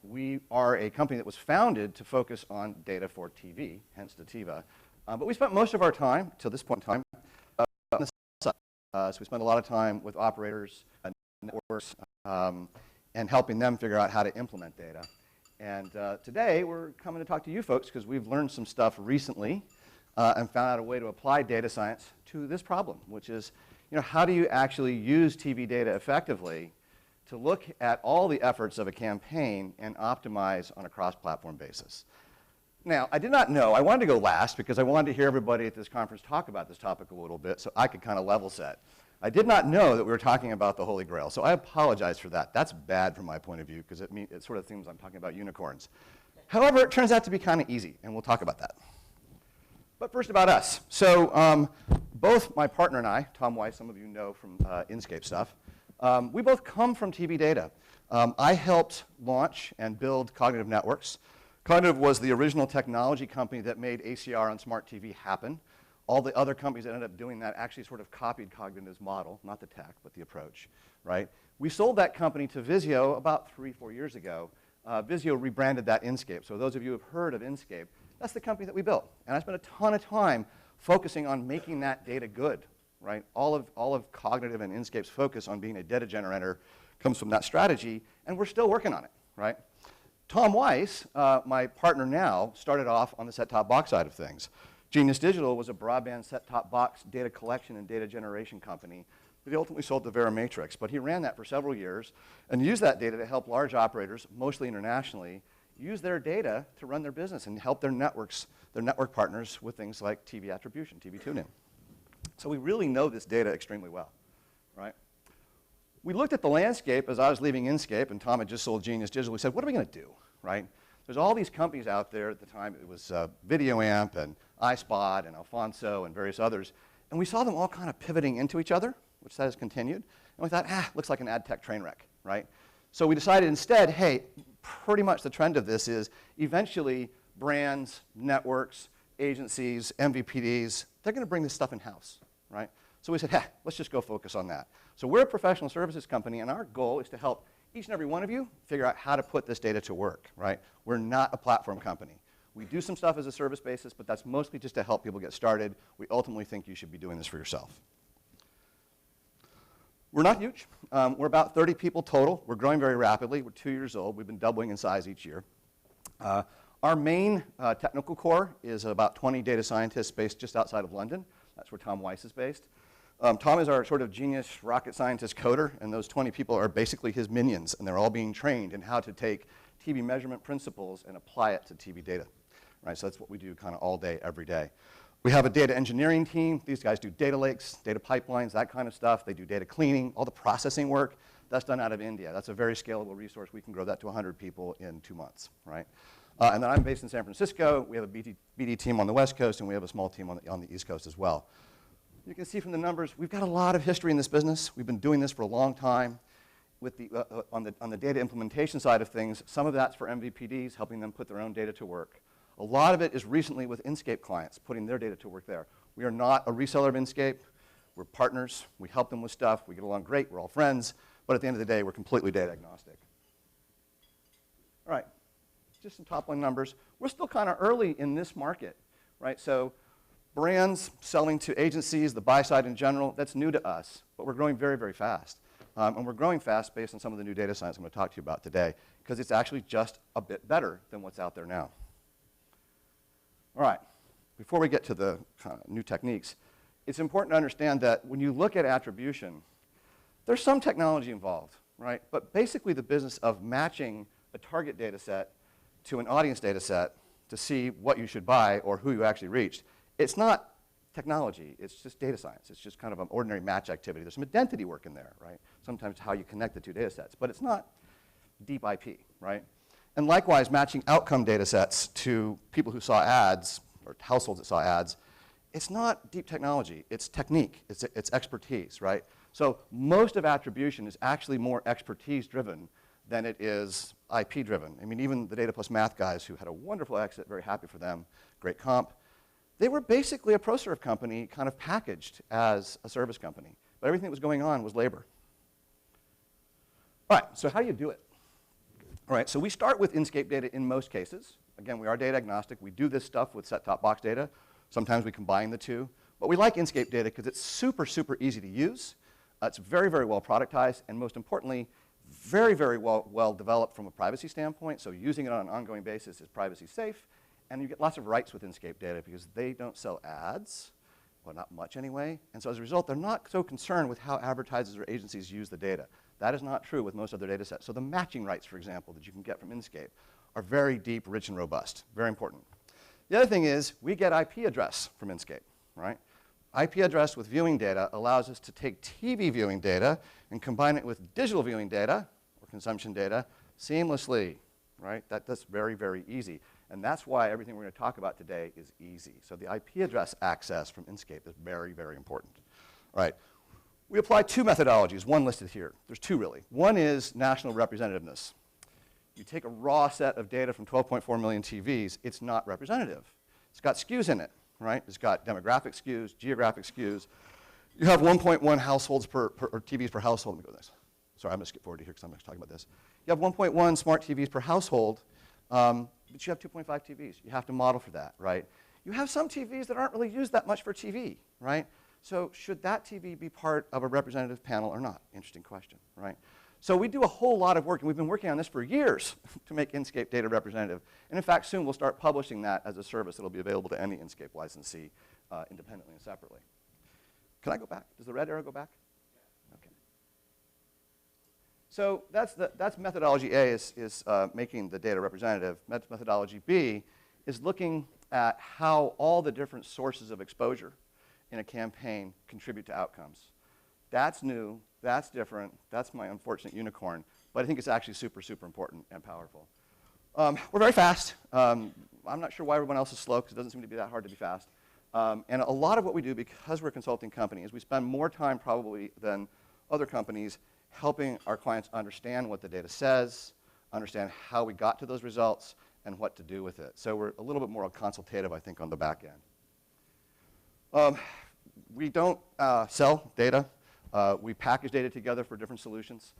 We are a company that was founded to focus on data for TV, hence Dativa. But we spent most of our time, till this point in time, on the side. So we spent a lot of time with operators and networks and helping them figure out how to implement data. And today, we're coming to talk to you folks because we've learned some stuff recently and found out a way to apply data science to this problem, which is, how do you actually use TV data effectively to look at all the efforts of a campaign and optimize on a cross-platform basis. Now, I did not know, I wanted to go last because I wanted to hear everybody at this conference talk about this topic a little bit so I could kind of level set. I did not know that we were talking about the Holy Grail, so I apologize for that. That's bad from my point of view because it sort of seems I'm talking about unicorns. However, it turns out to be kind of easy, and we'll talk about that. But first about us. So both my partner and I, Tom Weiss, some of you know from Inscape stuff, we both come from TV data. I helped launch and build Cognitive Networks. Cognitive was the original technology company that made ACR on smart TV happen. All the other companies that ended up doing that actually sort of copied Cognitive's model, not the tech, but the approach, right? We sold that company to Vizio about 3-4 years ago. Vizio rebranded that Inscape. So those of you who have heard of Inscape, that's the company that we built. And I spent a ton of time focusing on making that data good. Right? All of Cognitive and Inscape's focus on being a data generator comes from that strategy, and we're still working on it, right? Tom Weiss, my partner now, started off on the set-top box side of things. Genius Digital was a broadband set-top box data collection and data generation company that he ultimately sold to Verimatrix, but he ran that for several years and used that data to help large operators, mostly internationally, use their data to run their business and help their networks, their network partners with things like TV attribution, TV tune-in. So we really know this data extremely well, right? We looked at the landscape as I was leaving Inscape, and Tom had just sold Genius Digital. We said, what are we going to do, right? There's all these companies out there at the time. It was VideoAmp and iSpot and Alfonso and various others. And we saw them all kind of pivoting into each other, which that has continued. And we thought, looks like an ad tech train wreck, right? So we decided instead, hey, pretty much the trend of this is eventually brands, networks, agencies, MVPDs, they're going to bring this stuff in-house, right? So we said, let's just go focus on that. So we're a professional services company, and our goal is to help each and every one of you figure out how to put this data to work, right? We're not a platform company. We do some stuff as a service basis, but that's mostly just to help people get started. We ultimately think you should be doing this for yourself. We're not huge. We're about 30 people total. We're growing very rapidly. We're 2 years old. We've been doubling in size each year. Our main technical core is about 20 data scientists based just outside of London. That's where Tom Weiss is based. Tom is our sort of genius rocket scientist coder, and those 20 people are basically his minions, and they're all being trained in how to take TV measurement principles and apply it to TV data. Right? So that's what we do kind of all day, every day. We have a data engineering team. These guys do data lakes, data pipelines, that kind of stuff. They do data cleaning, all the processing work. That's done out of India. That's a very scalable resource. We can grow that to 100 people in 2 months, right? And then I'm based in San Francisco. We have a BD team on the West Coast, and we have a small team on the East Coast as well. You can see from the numbers, we've got a lot of history in this business. We've been doing this for a long time. With on the data implementation side of things, some of that's for MVPDs, helping them put their own data to work. A lot of it is recently with Inscape clients, putting their data to work there. We are not a reseller of Inscape. We're partners. We help them with stuff. We get along great. We're all friends. But at the end of the day, we're completely data agnostic. All right. Just some top line numbers. We're still kind of early in this market, right? So brands selling to agencies, the buy side in general, that's new to us, but we're growing very, very fast. And we're growing fast based on some of the new data science I'm going to talk to you about today, because it's actually just a bit better than what's out there now. All right, before we get to the new techniques, it's important to understand that when you look at attribution, there's some technology involved, right? But basically the business of matching a target data set to an audience data set to see what you should buy or who you actually reached, it's not technology, it's just data science. It's just kind of an ordinary match activity. There's some identity work in there, right? Sometimes how you connect the two data sets, but it's not deep IP, right? And likewise, matching outcome data sets to people who saw ads or households that saw ads, it's not deep technology, it's technique, it's expertise, right? So most of attribution is actually more expertise driven than it is IP driven. I mean, even the Data Plus Math guys who had a wonderful exit, very happy for them, great comp, they were basically a ProServe company kind of packaged as a service company. But everything that was going on was labor. All right, so how do you do it? All right, so we start with Inscape data in most cases. Again, we are data agnostic. We do this stuff with set-top box data. Sometimes we combine the two. But we like Inscape data because it's super, super easy to use. It's very, very well productized, and most importantly, very, very well developed from a privacy standpoint. So using it on an ongoing basis is privacy safe. And you get lots of rights with Inscape data because they don't sell ads, well, not much anyway. And so as a result, they're not so concerned with how advertisers or agencies use the data. That is not true with most other data sets. So the matching rights, for example, that you can get from Inscape are very deep, rich, and robust. Very important. The other thing is we get IP address from Inscape, right? IP address with viewing data allows us to take TV viewing data and combine it with digital viewing data or consumption data seamlessly, right? That's very, very easy. And that's why everything we're going to talk about today is easy. So the IP address access from Inscape is very, very important. All right. We apply two methodologies, one listed here. There's two, really. One is national representativeness. You take a raw set of data from 12.4 million TVs, it's not representative. It's got skews in it, right? It's got demographic skews, geographic skews. You have 1.1 households or TVs per household. Let me go to this. Sorry, I'm going to skip forward to here because I'm going to talk about this. You have 1.1 smart TVs per household, but you have 2.5 TVs. You have to model for that, right? You have some TVs that aren't really used that much for TV, right? So should that TV be part of a representative panel or not? Interesting question, right? So we do a whole lot of work, and we've been working on this for years to make Inscape data representative. And in fact, soon we'll start publishing that as a service that will be available to any Inscape licensee independently and separately. Can I go back? Does the red arrow go back? Okay. So that's methodology A is making the data representative. Methodology B is looking at how all the different sources of exposure in a campaign contribute to outcomes. That's new, that's different, that's my unfortunate unicorn, but I think it's actually super, super important and powerful. We're very fast. I'm not sure why everyone else is slow because it doesn't seem to be that hard to be fast. And a lot of what we do, because we're a consulting company, is we spend more time probably than other companies helping our clients understand what the data says, understand how we got to those results, and what to do with it. So we're a little bit more consultative, I think, on the back end. We don't sell data. We package data together for different solutions.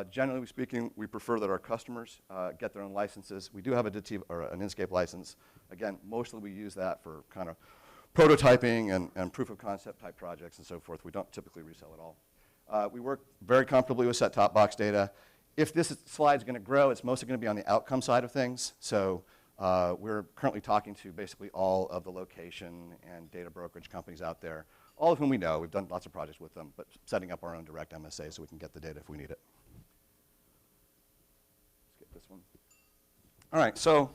Generally speaking, we prefer that our customers get their own licenses. We do have an Inscape license. Again, mostly we use that for kind of prototyping and proof of concept type projects and so forth. We don't typically resell at all. We work very comfortably with set-top box data. If this slide's going to grow, it's mostly going to be on the outcome side of things. So we're currently talking to basically all of the location and data brokerage companies out there, all of whom we know. We've done lots of projects with them, but setting up our own direct MSA so we can get the data if we need it. Skip this one. All right, so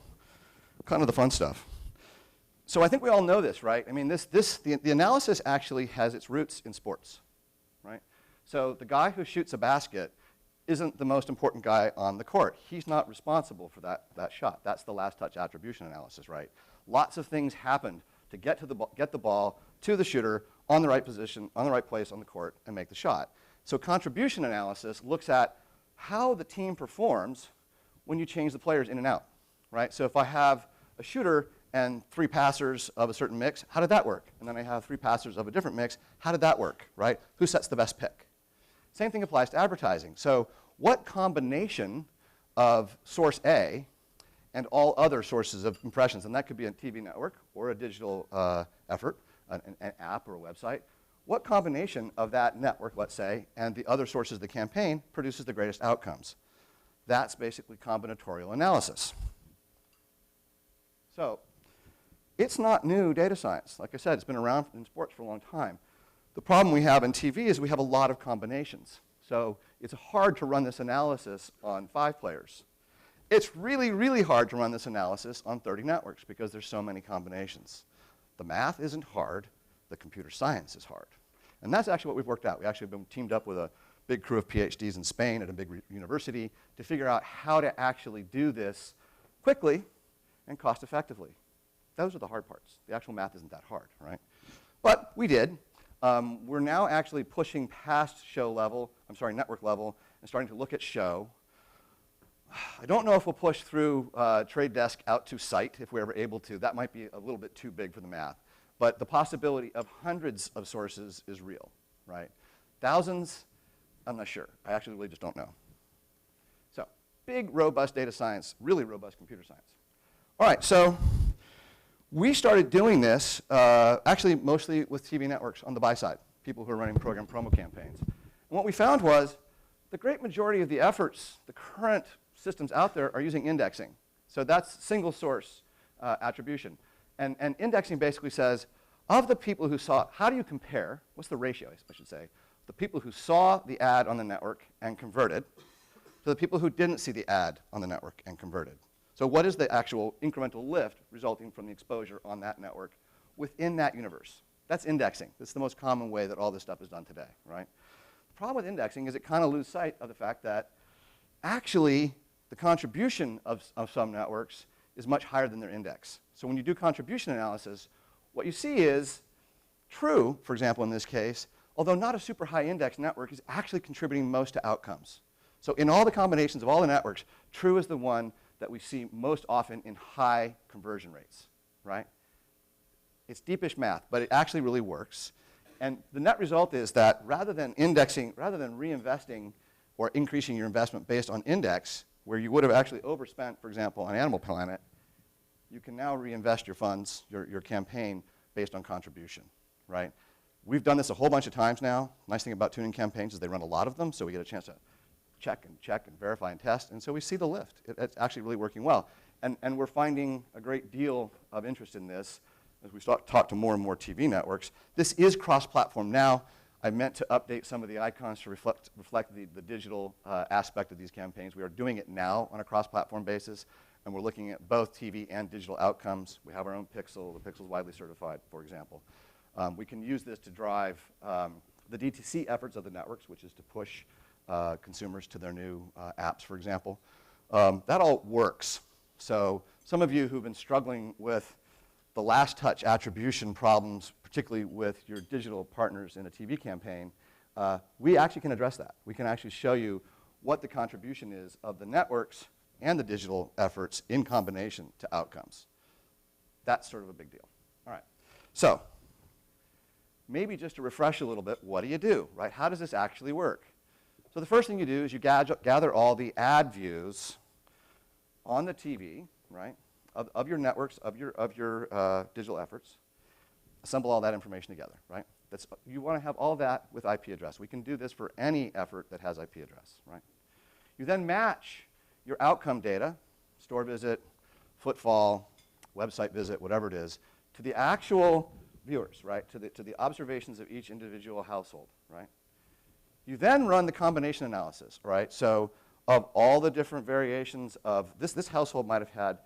kind of the fun stuff. So I think we all know this, right? I mean, the analysis actually has its roots in sports, right? So the guy who shoots a basket isn't the most important guy on the court. He's not responsible for that shot. That's the last touch attribution analysis, right? Lots of things happened to get the ball to the shooter on the right position, on the right place on the court, and make the shot. So contribution analysis looks at how the team performs when you change the players in and out, right? So if I have a shooter and 3 passers of a certain mix, how did that work? And then I have 3 passers of a different mix, how did that work, right? Who sets the best pick? Same thing applies to advertising. So what combination of source A and all other sources of impressions, and that could be a TV network or a digital effort, an app or a website, what combination of that network, let's say, and the other sources of the campaign produces the greatest outcomes? That's basically combinatorial analysis. So it's not new data science. Like I said, it's been around in sports for a long time. The problem we have in TV is we have a lot of combinations. So it's hard to run this analysis on 5 players. It's really, really hard to run this analysis on 30 networks because there's so many combinations. The math isn't hard. The computer science is hard. And that's actually what we've worked out. We actually have been teamed up with a big crew of PhDs in Spain at a big university to figure out how to actually do this quickly and cost effectively. Those are the hard parts. The actual math isn't that hard, right? But we did. We're now actually pushing past network level and starting to look at show. I don't know if we'll push through Trade Desk out to site if we're ever able to. That might be a little bit too big for the math. But the possibility of hundreds of sources is real, right? Thousands, I'm not sure. I actually really just don't know. So big, robust data science, really robust computer science. All right, so we started doing this actually mostly with TV networks on the buy side, people who are running program promo campaigns. And what we found was the great majority of the efforts, the current systems out there are using indexing. So that's single source attribution. And indexing basically says, of the people who saw, how do you compare, what's the ratio, I should say, the people who saw the ad on the network and converted to the people who didn't see the ad on the network and converted. So what is the actual incremental lift resulting from the exposure on that network within that universe? That's indexing. This is the most common way that all this stuff is done today, right? The problem with indexing is it kind of loses sight of the fact that actually the contribution of some networks is much higher than their index. So when you do contribution analysis, what you see is True, for example, in this case, although not a super high index network, is actually contributing most to outcomes. So in all the combinations of all the networks, True is the one that we see most often in high conversion rates, right? It's deepish math, but it actually really works. And the net result is that rather than indexing, rather than reinvesting or increasing your investment based on index, where you would have actually overspent, for example, on Animal Planet, you can now reinvest your funds, your campaign, based on contribution, right? We've done this a whole bunch of times now. Nice thing about tuning campaigns is they run a lot of them, so we get a chance to check and verify and test, and so we see the lift. It's actually really working well. And we're finding a great deal of interest in this as we start to talk to more and more TV networks. This is cross-platform now. I meant to update some of the icons to reflect the digital aspect of these campaigns. We are doing it now on a cross-platform basis, and we're looking at both TV and digital outcomes. We have our own Pixel. The Pixel is widely certified, for example. We can use this to drive the DTC efforts of the networks, which is to push consumers to their new apps, for example. That all works. So some of you who've been struggling with the last touch attribution problems, particularly with your digital partners in a TV campaign, we actually can address that. We can actually show you what the contribution is of the networks and the digital efforts in combination to outcomes. That's sort of a big deal. All right. So maybe just to refresh a little bit, what do you do, right? How does this actually work? So the first thing you do is you gather all the ad views on the TV, right, of your networks, of your digital efforts, assemble all that information together, right? You want to have all that with IP address. We can do this for any effort that has IP address, right? You then match your outcome data, store visit, footfall, website visit, whatever it is, to the actual viewers, right, to the observations of each individual household, right? You then run the combination analysis, right? So of all the different variations of this household might have had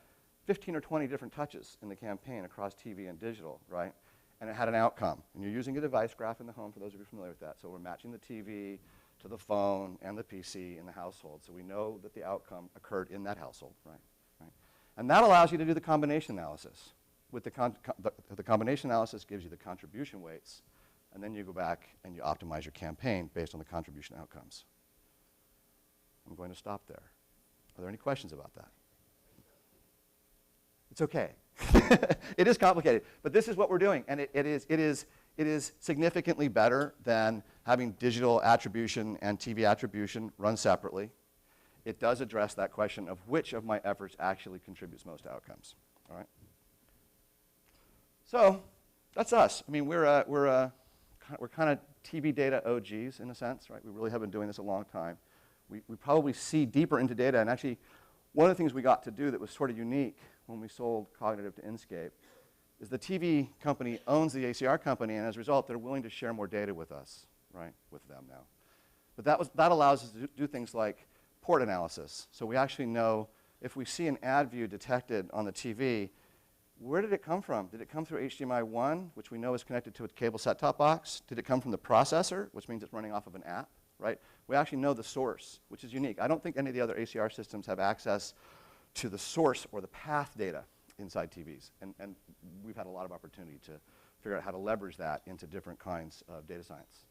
15 or 20 different touches in the campaign across TV and digital, right? And it had an outcome. And you're using a device graph in the home, for those of you familiar with that. So we're matching the TV to the phone and the PC in the household. So we know that the outcome occurred in that household, right? And that allows you to do the combination analysis. With the combination analysis gives you the contribution weights, and then you go back and you optimize your campaign based on the contribution outcomes. I'm going to stop there. Are there any questions about that? It's okay. It is complicated, but this is what we're doing, and it is significantly better than having digital attribution and TV attribution run separately. It does address that question of which of my efforts actually contributes most to outcomes. All right. So that's us. I mean, we're kind of TV data OGs in a sense, right? We really have been doing this a long time. We probably see deeper into data, and actually, one of the things we got to do that was sort of unique when we sold Cognitive to Inscape is the TV company owns the ACR company, and as a result, they're willing to share more data with us, right, with them now. But that allows us to do things like port analysis. So we actually know if we see an ad view detected on the TV, where did it come from? Did it come through HDMI 1, which we know is connected to a cable set-top box? Did it come from the processor, which means it's running off of an app, right? We actually know the source, which is unique. I don't think any of the other ACR systems have access to the source or the path data inside TVs. And we've had a lot of opportunity to figure out how to leverage that into different kinds of data science.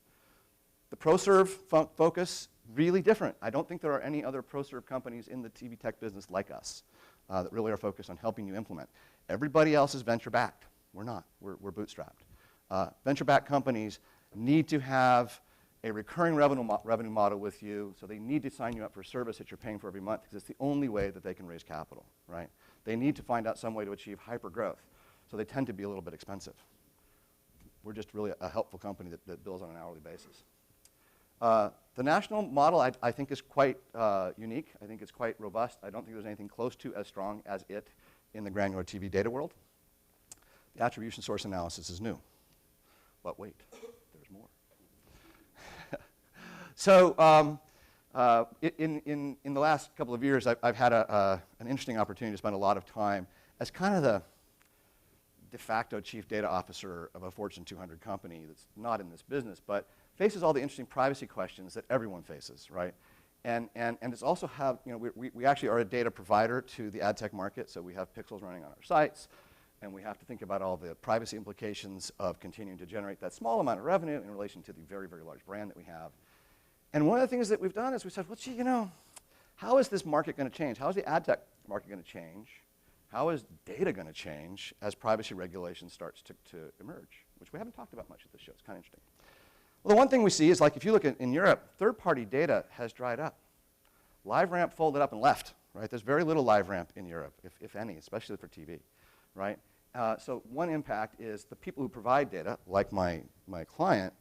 The ProServe focus, really different. I don't think there are any other ProServe companies in the TV tech business like us that really are focused on helping you implement. Everybody else is venture-backed. We're not. We're bootstrapped. Venture-backed companies need to have a recurring revenue model with you, so they need to sign you up for a service that you're paying for every month because it's the only way that they can raise capital, right? They need to find out some way to achieve hyper growth, so they tend to be a little bit expensive. We're just really a helpful company that bills on an hourly basis. The national model, I think, is quite unique. I think it's quite robust. I don't think there's anything close to as strong as it in the granular TV data world. The attribution source analysis is new. But wait, there's more. So in the last couple of years, I've had an interesting opportunity to spend a lot of time as kind of the de facto chief data officer of a Fortune 200 company that's not in this business, but faces all the interesting privacy questions that everyone faces, right? And it's also have, you know, we actually are a data provider to the ad tech market, so we have pixels running on our sites, and we have to think about all the privacy implications of continuing to generate that small amount of revenue in relation to the very, very large brand that we have. And one of the things that we've done is we said, well, gee, you know, how is this market going to change? How is the ad tech market going to change? How is data going to change as privacy regulation starts to emerge, which we haven't talked about much at this show. It's kind of interesting. Well, the one thing we see is, like, if you look in Europe, third-party data has dried up. LiveRamp folded up and left, right? There's very little LiveRamp in Europe, if any, especially for TV, right? So one impact is the people who provide data, like my client,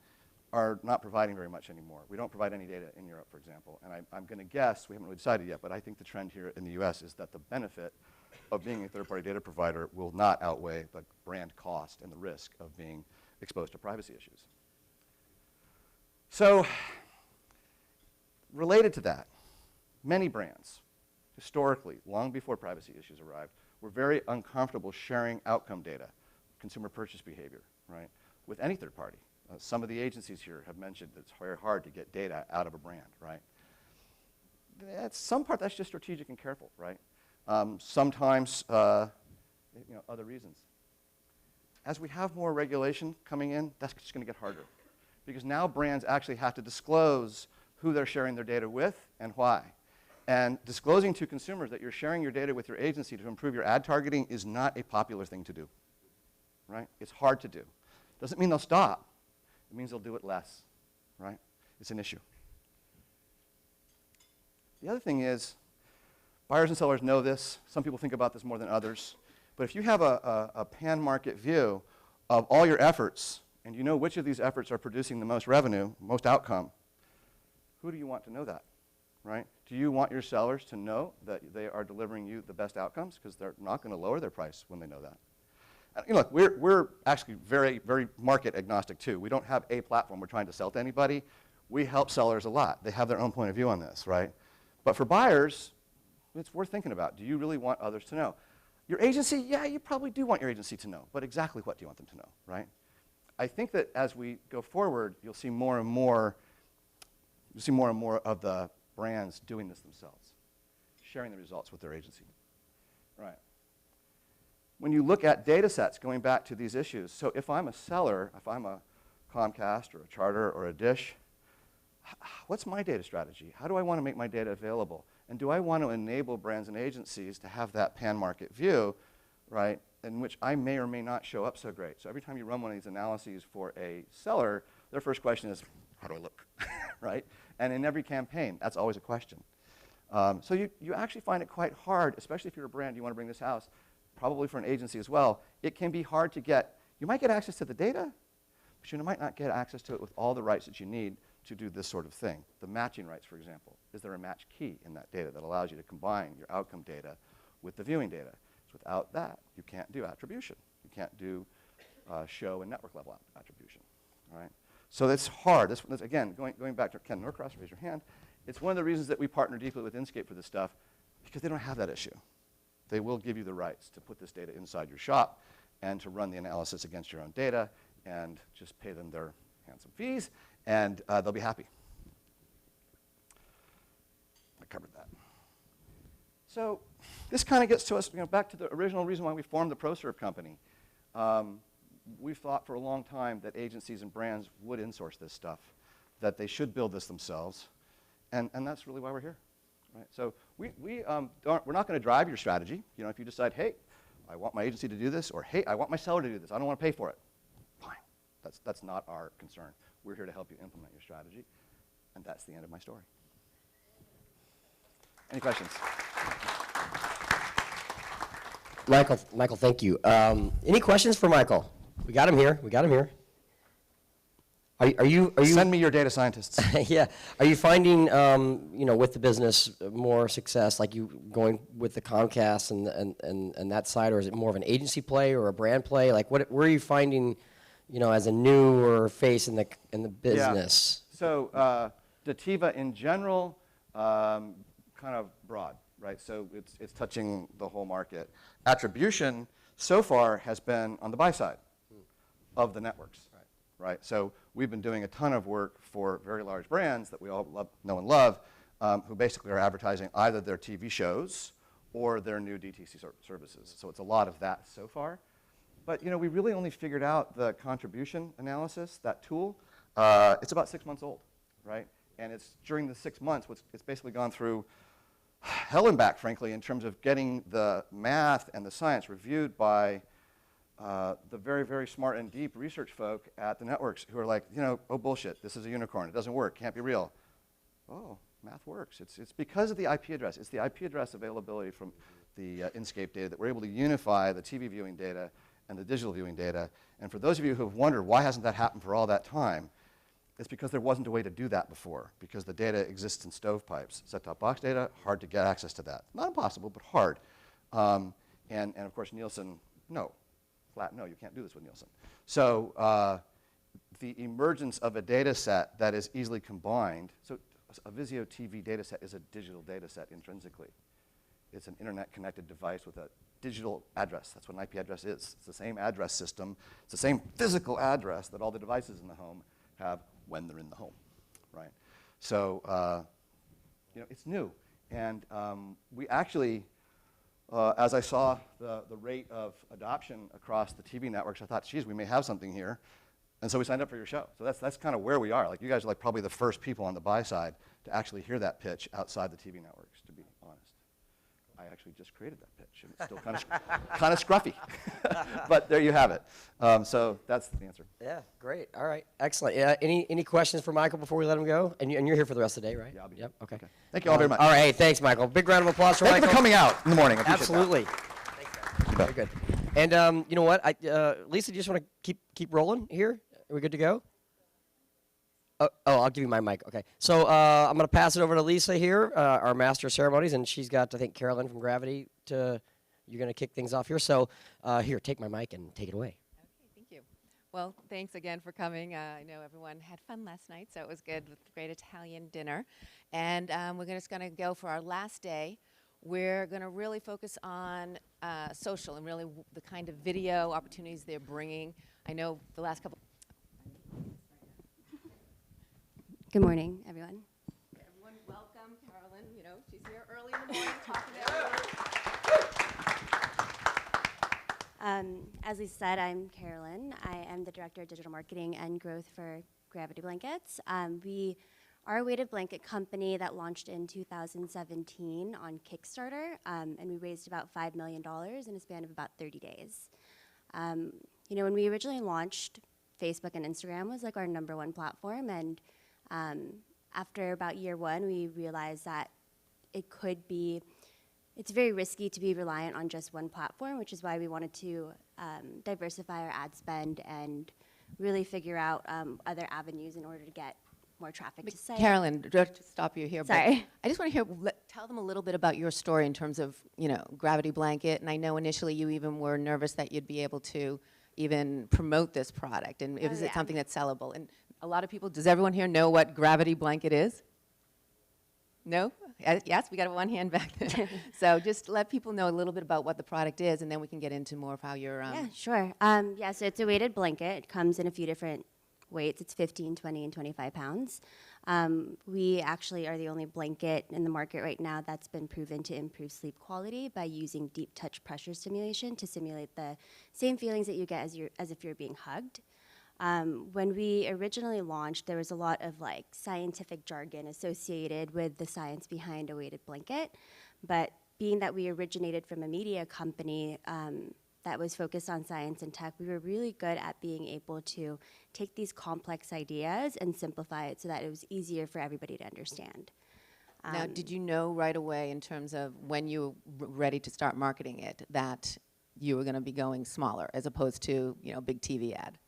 are not providing very much anymore. We don't provide any data in Europe, for example. And I'm going to guess, we haven't really decided yet, but I think the trend here in the US is that the benefit of being a third-party data provider will not outweigh the brand cost and the risk of being exposed to privacy issues. So related to that, many brands, historically, long before privacy issues arrived, were very uncomfortable sharing outcome data, consumer purchase behavior, right, with any third party. Some of the agencies here have mentioned that it's very hard to get data out of a brand, right? At some part, that's just strategic and careful, right? Sometimes, you know, other reasons. As we have more regulation coming in, that's just going to get harder. Because now brands actually have to disclose who they're sharing their data with and why. And disclosing to consumers that you're sharing your data with your agency to improve your ad targeting is not a popular thing to do, right? It's hard to do. Doesn't mean they'll stop. It means they'll do it less, right? It's an issue. The other thing is, buyers and sellers know this. Some people think about this more than others. But if you have a pan-market view of all your efforts, and you know which of these efforts are producing the most revenue, most outcome, who do you want to know that, right? Do you want your sellers to know that they are delivering you the best outcomes? Because they're not going to lower their price when they know that. And, you know, look, we're actually very, very market agnostic, too. We don't have a platform we're trying to sell to anybody. We help sellers a lot. They have their own point of view on this, right? But for buyers, it's worth thinking about. Do you really want others to know? Your agency, yeah, you probably do want your agency to know. But exactly what do you want them to know, right? I think that as we go forward, you'll see more and more of the brands doing this themselves, sharing the results with their agency, right? When you look at data sets, going back to these issues, so if I'm a seller, if I'm a Comcast or a Charter or a Dish, what's my data strategy? How do I want to make my data available? And do I want to enable brands and agencies to have that pan-market view, right, in which I may or may not show up so great? So every time you run one of these analyses for a seller, their first question is, how do I look, right? And in every campaign, that's always a question. So you actually find it quite hard, especially if you're a brand, you want to bring this house, probably for an agency as well. It can be hard to get, you might get access to the data, but you might not get access to it with all the rights that you need to do this sort of thing. The matching rights, for example. Is there a match key in that data that allows you to combine your outcome data with the viewing data? So without that, you can't do attribution. You can't do show and network level attribution, all right? So it's hard. This again, going back to Ken Norcross, raise your hand. It's one of the reasons that we partner deeply with Inscape for this stuff, because they don't have that issue. They will give you the rights to put this data inside your shop and to run the analysis against your own data and just pay them their handsome fees, and they'll be happy. I covered that. So this kind of gets to us, you know, back to the original reason why we formed the ProServe company. We've thought for a long time that agencies and brands would insource this stuff, that they should build this themselves, and that's really why we're here. Right? So we're not going to drive your strategy. You know, if you decide, hey, I want my agency to do this, or hey, I want my seller to do this, I don't want to pay for it. Fine. That's not our concern. We're here to help you implement your strategy. And that's the end of my story. Any questions? Michael, thank you. Any questions for Michael? We got him here. Are you Send me your data scientists. yeah. Are you finding, with the business more success, like you going with the Comcast and that side, or is it more of an agency play or a brand play? Like, where are you finding, as a newer face in the business? Yeah. So Dativa in general, kind of broad, right? So it's touching the whole market. Attribution so far has been on the buy side of the networks. Right? So we've been doing a ton of work for very large brands that we all know and love, who basically are advertising either their TV shows or their new DTC services. So it's a lot of that so far. But we really only figured out the contribution analysis, that tool. It's about 6 months old, right? And it's during the 6 months, it's basically gone through hell and back, frankly, in terms of getting the math and the science reviewed by the very, very smart and deep research folk at the networks who are like, oh, bullshit, this is a unicorn. It doesn't work. Can't be real. Oh, math works. It's because of the IP address. It's the IP address availability from the Inscape data that we're able to unify the TV viewing data and the digital viewing data. And for those of you who have wondered, why hasn't that happened for all that time? It's because there wasn't a way to do that before, because the data exists in stovepipes. Set-top box data, hard to get access to that. Not impossible, but hard. And of course, Nielsen, no. Flat, no, you can't do this with Nielsen. So the emergence of a data set that is easily combined, so a Vizio TV data set is a digital data set intrinsically. It's an internet-connected device with a digital address. That's what an IP address is. It's the same address system. It's the same physical address that all the devices in the home have when they're in the home, right? So it's new. And we actually, as I saw the rate of adoption across the TV networks, I thought, geez, we may have something here. And so we signed up for your show. So that's kind of where we are. Like, you guys are like probably the first people on the buy side to actually hear that pitch outside the TV networks, to be honest. I actually just created that pitch, and it's still kind of scruffy. But there you have it. So that's the answer. Yeah, great. All right, excellent. Yeah, any questions for Michael before we let him go? And you're here for the rest of the day, right? Yeah, I'll be Yep. here. Okay. Thank you all very much. All right. Hey, thanks, Michael. Big round of applause for Thank Michael. you for coming out in the morning. I appreciate Absolutely. that. Thanks, man. Very good. And you know what? Lisa, do you just want to keep rolling here? Are we good to go? Oh, I'll give you my mic. Okay. So I'm going to pass it over to Lisa here, our master of ceremonies, and she's got, I think, Carolyn from Gravity you're going to kick things off here. So here, take my mic and take it away. Okay, thank you. Well, thanks again for coming. I know everyone had fun last night, so it was good with the great Italian dinner. And we're just going to go for our last day. We're going to really focus on social and really the kind of video opportunities they're bringing. I know the last couple. Good morning, everyone. Everyone, welcome Carolyn. She's here early in the morning talking to everyone. As Lisa said, I'm Carolyn. I am the Director of Digital Marketing and Growth for Gravity Blankets. We are a weighted blanket company that launched in 2017 on Kickstarter, and we raised about $5 million in a span of about 30 days. When we originally launched, Facebook and Instagram was like our #1 platform, and after about year one, we realized that it's very risky to be reliant on just one platform, which is why we wanted to diversify our ad spend and really figure out other avenues in order to get more traffic to site. Carolyn, to stop you here. Sorry. But I just want to tell them a little bit about your story in terms of, Gravity Blanket. And I know initially you even were nervous that you'd be able to even promote this product. And is it something that's sellable? And a lot of people, does everyone here know what Gravity Blanket is? No? Yes, we got one hand back there. So just let people know a little bit about what the product is, and then we can get into more of how you're... Yeah, sure. So it's a weighted blanket. It comes in a few different weights. It's 15, 20, and 25 pounds. We actually are the only blanket in the market right now that's been proven to improve sleep quality by using deep touch pressure stimulation to simulate the same feelings that you get as if you're being hugged. When we originally launched, there was a lot of scientific jargon associated with the science behind a weighted blanket, but being that we originated from a media company, that was focused on science and tech, we were really good at being able to take these complex ideas and simplify it so that it was easier for everybody to understand. Now, did you know right away in terms of when you were ready to start marketing it that you were going to be going smaller as opposed to, big TV ad?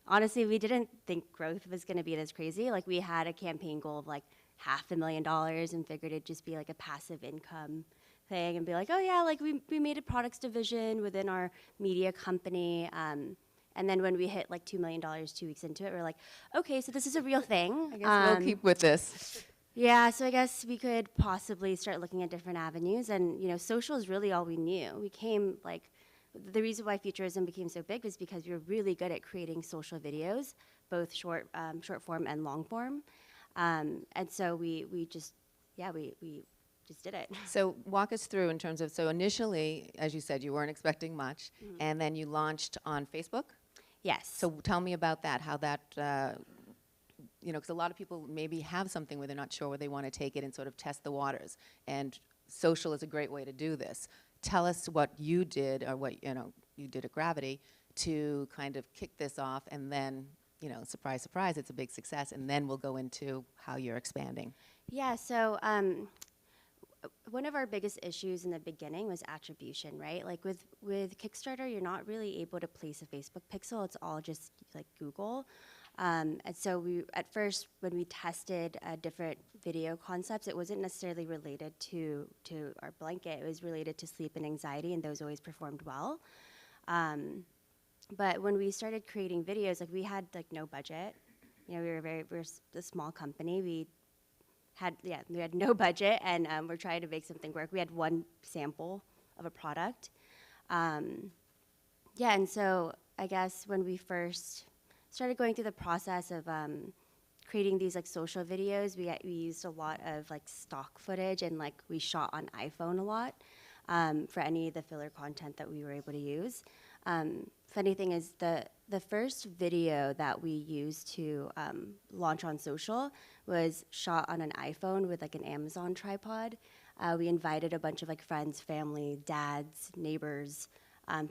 Honestly, we didn't think growth was going to be this crazy. Like, we had a campaign goal of like $500,000 and figured it'd just be like a passive income thing and be like, oh yeah, like we made a products division within our media company. And then when we hit like $2 million 2 weeks into it, we're like, okay, so this is a real thing. I guess we'll keep with this. Yeah, so I guess we could possibly start looking at different avenues. And, social is really all we knew. We came, like, the reason why Futurism became so big was because we were really good at creating social videos, both short form and long form. And so we just did it. So walk us through in terms of, so initially, as you said, you weren't expecting much, and then you launched on Facebook? Yes. So tell me about that, how that, because a lot of people maybe have something where they're not sure where they want to take it and sort of test the waters. And social is a great way to do this. Tell us what you did or what, you did at Gravity to kind of kick this off, and then, surprise, surprise, it's a big success, and then we'll go into how you're expanding. Yeah, so one of our biggest issues in the beginning was attribution, right? Like with Kickstarter, you're not really able to place a Facebook pixel. It's all just like Google. And so at first, when we tested different video concepts, it wasn't necessarily related to our blanket. It was related to sleep and anxiety, and those always performed well. But when we started creating videos, like we had like no budget. We were a small company. We had no budget, and we're trying to make something work. We had one sample of a product. And so I guess when we first started going through the process of creating these like social videos, we used a lot of like stock footage, and like we shot on iPhone a lot for any of the filler content that we were able to use. Funny thing is the first video that we used to launch on social was shot on an iPhone with like an Amazon tripod. We invited a bunch of like friends, family, dads, neighbors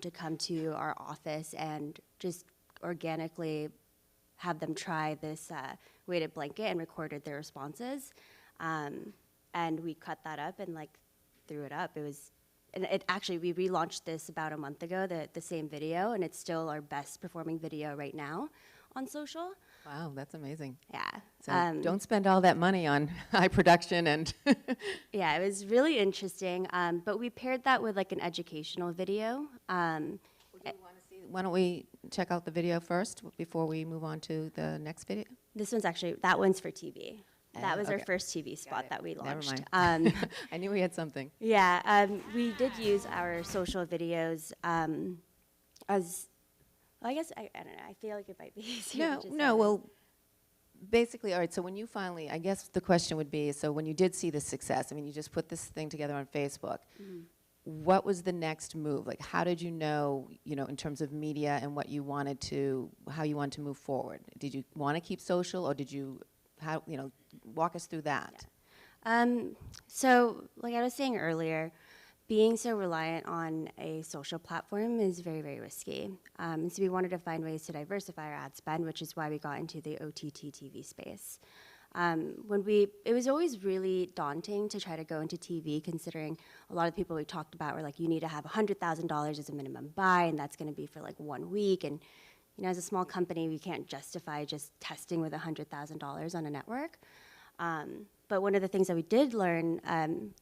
to come to our office and just organically have them try this weighted blanket, and recorded their responses. And we cut that up and like threw it up. It actually, we relaunched this about a month ago, the same video, and it's still our best performing video right now on social. Wow, that's amazing. Yeah. So don't spend all that money on high production and Yeah, it was really interesting. But we paired that with like an educational video. Why don't we check out the video first before we move on to the next video? That one's for TV. That was our okay. first TV spot that we Never launched. mind. I knew we had something. Yeah, we did use our social videos as, well, I guess, I don't know, I feel like it might be easier. to just say Well, basically, all right, so when you finally, I guess the question would be, so when you did see the success, I mean, you just put this thing together on Facebook, what was the next move? Like, how did you know, in terms of media and how you wanted to move forward? Did you want to keep social, or did you, walk us through that? So, like I was saying earlier, being so reliant on a social platform is very, very risky. So we wanted to find ways to diversify our ad spend, which is why we got into the OTT TV space. It was always really daunting to try to go into TV, considering a lot of people we talked about were like, you need to have $100,000 as a minimum buy, and that's going to be for like 1 week. And as a small company, we can't justify just testing with $100,000 on a network. But one of the things that we did learn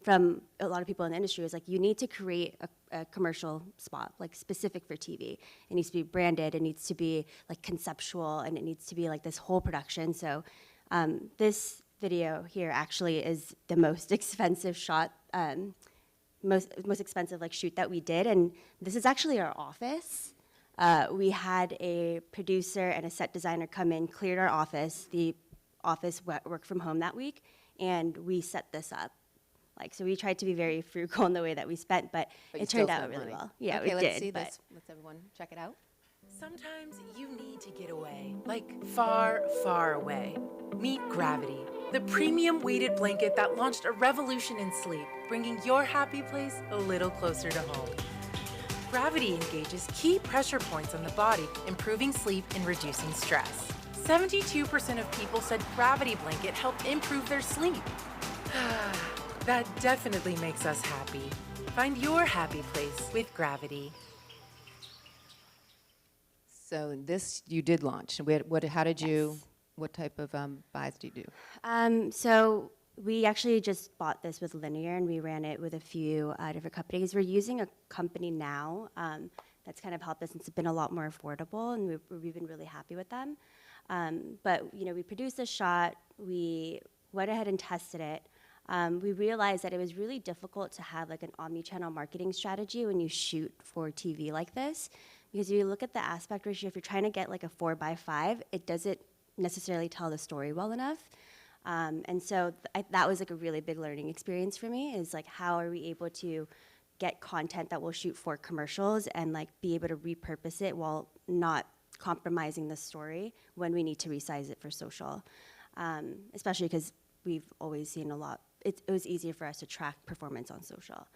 from a lot of people in the industry is like, you need to create a commercial spot, like specific for TV. It needs to be branded, it needs to be like conceptual, and it needs to be like this whole production. So this video here actually is the most expensive shot, most expensive like shoot that we did, and this is actually our office. We had a producer and a set designer come in, cleared our office. The office worked from home that week, and we set this up. So we tried to be very frugal in the way that we spent, but you it still turned out spent really money. well. Yeah, okay, we let's did. see but this. Let's everyone check it out. Sometimes you need to get away, like far, far away. Meet Gravity, the premium weighted blanket that launched a revolution in sleep, bringing your happy place a little closer to home. Gravity engages key pressure points on the body, improving sleep and reducing stress. 72% of people said Gravity Blanket helped improve their sleep. That definitely makes us happy. Find your happy place with Gravity. So this you did launch. How did you, Yes. what type of buys do you do? So we actually just bought this with Linear, and we ran it with a few different companies. We're using a company now that's kind of helped us. It's been a lot more affordable, and we've been really happy with them. But we produced a shot. We went ahead and tested it. We realized that it was really difficult to have like an omni-channel marketing strategy when you shoot for TV like this, because if you look at the aspect ratio, if you're trying to get like a 4:5, it doesn't necessarily tell the story well enough. And so that was like a really big learning experience for me, is like, how are we able to get content that we'll shoot for commercials and like be able to repurpose it while not compromising the story when we need to resize it for social. Especially because we've always seen a lot, it was easier for us to track performance on social.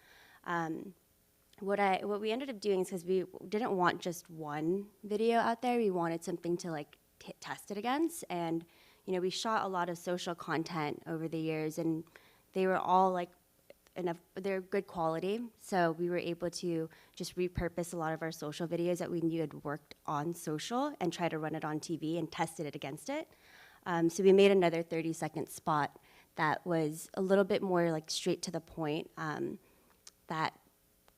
What we ended up doing is, because we didn't want just one video out there, we wanted something to like test it against. And we shot a lot of social content over the years, and they were all like they're good quality. So we were able to just repurpose a lot of our social videos that we knew had worked on social and try to run it on TV and tested it against it. So we made another 30-second spot that was a little bit more like straight to the point, that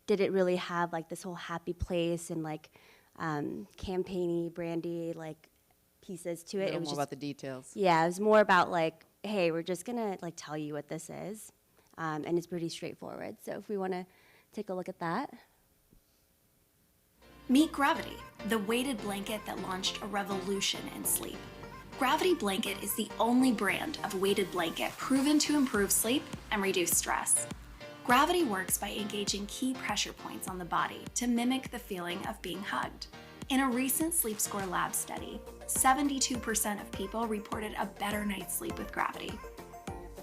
didn't really have like this whole happy place and like campaigny, brandy like pieces to it. A It little was more just, about the details. yeah, it was more about like, hey, we're just gonna like tell you what this is, and it's pretty straightforward. So if we want to take a look at that. Meet Gravity, the weighted blanket that launched a revolution in sleep. Gravity Blanket is the only brand of weighted blanket proven to improve sleep and reduce stress. Gravity works by engaging key pressure points on the body to mimic the feeling of being hugged. In a recent Sleep Score lab study, 72% of people reported a better night's sleep with Gravity.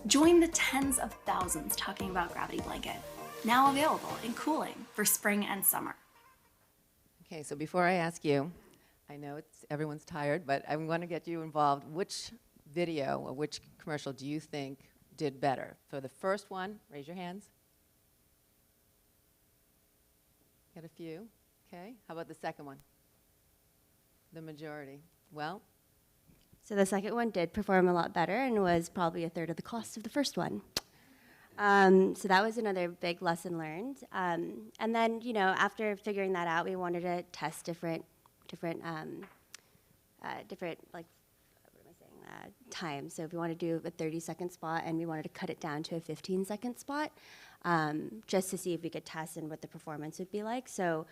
Join the tens of thousands talking about Gravity Blanket, now available in cooling for spring and summer. Okay, so before I ask you, I know everyone's tired, but I'm going to get you involved. Which video or which commercial do you think did better? For the first one, raise your hands. Got a few. Okay, how about the second one? The majority. Well, So the second one did perform a lot better and was probably a third of the cost of the first one. So that was another big lesson learned. And then, after figuring that out, we wanted to test different like, what am I saying, times. So if we want to do a 30-second spot and we wanted to cut it down to a 15-second spot, just to see if we could test and what the performance would be like. So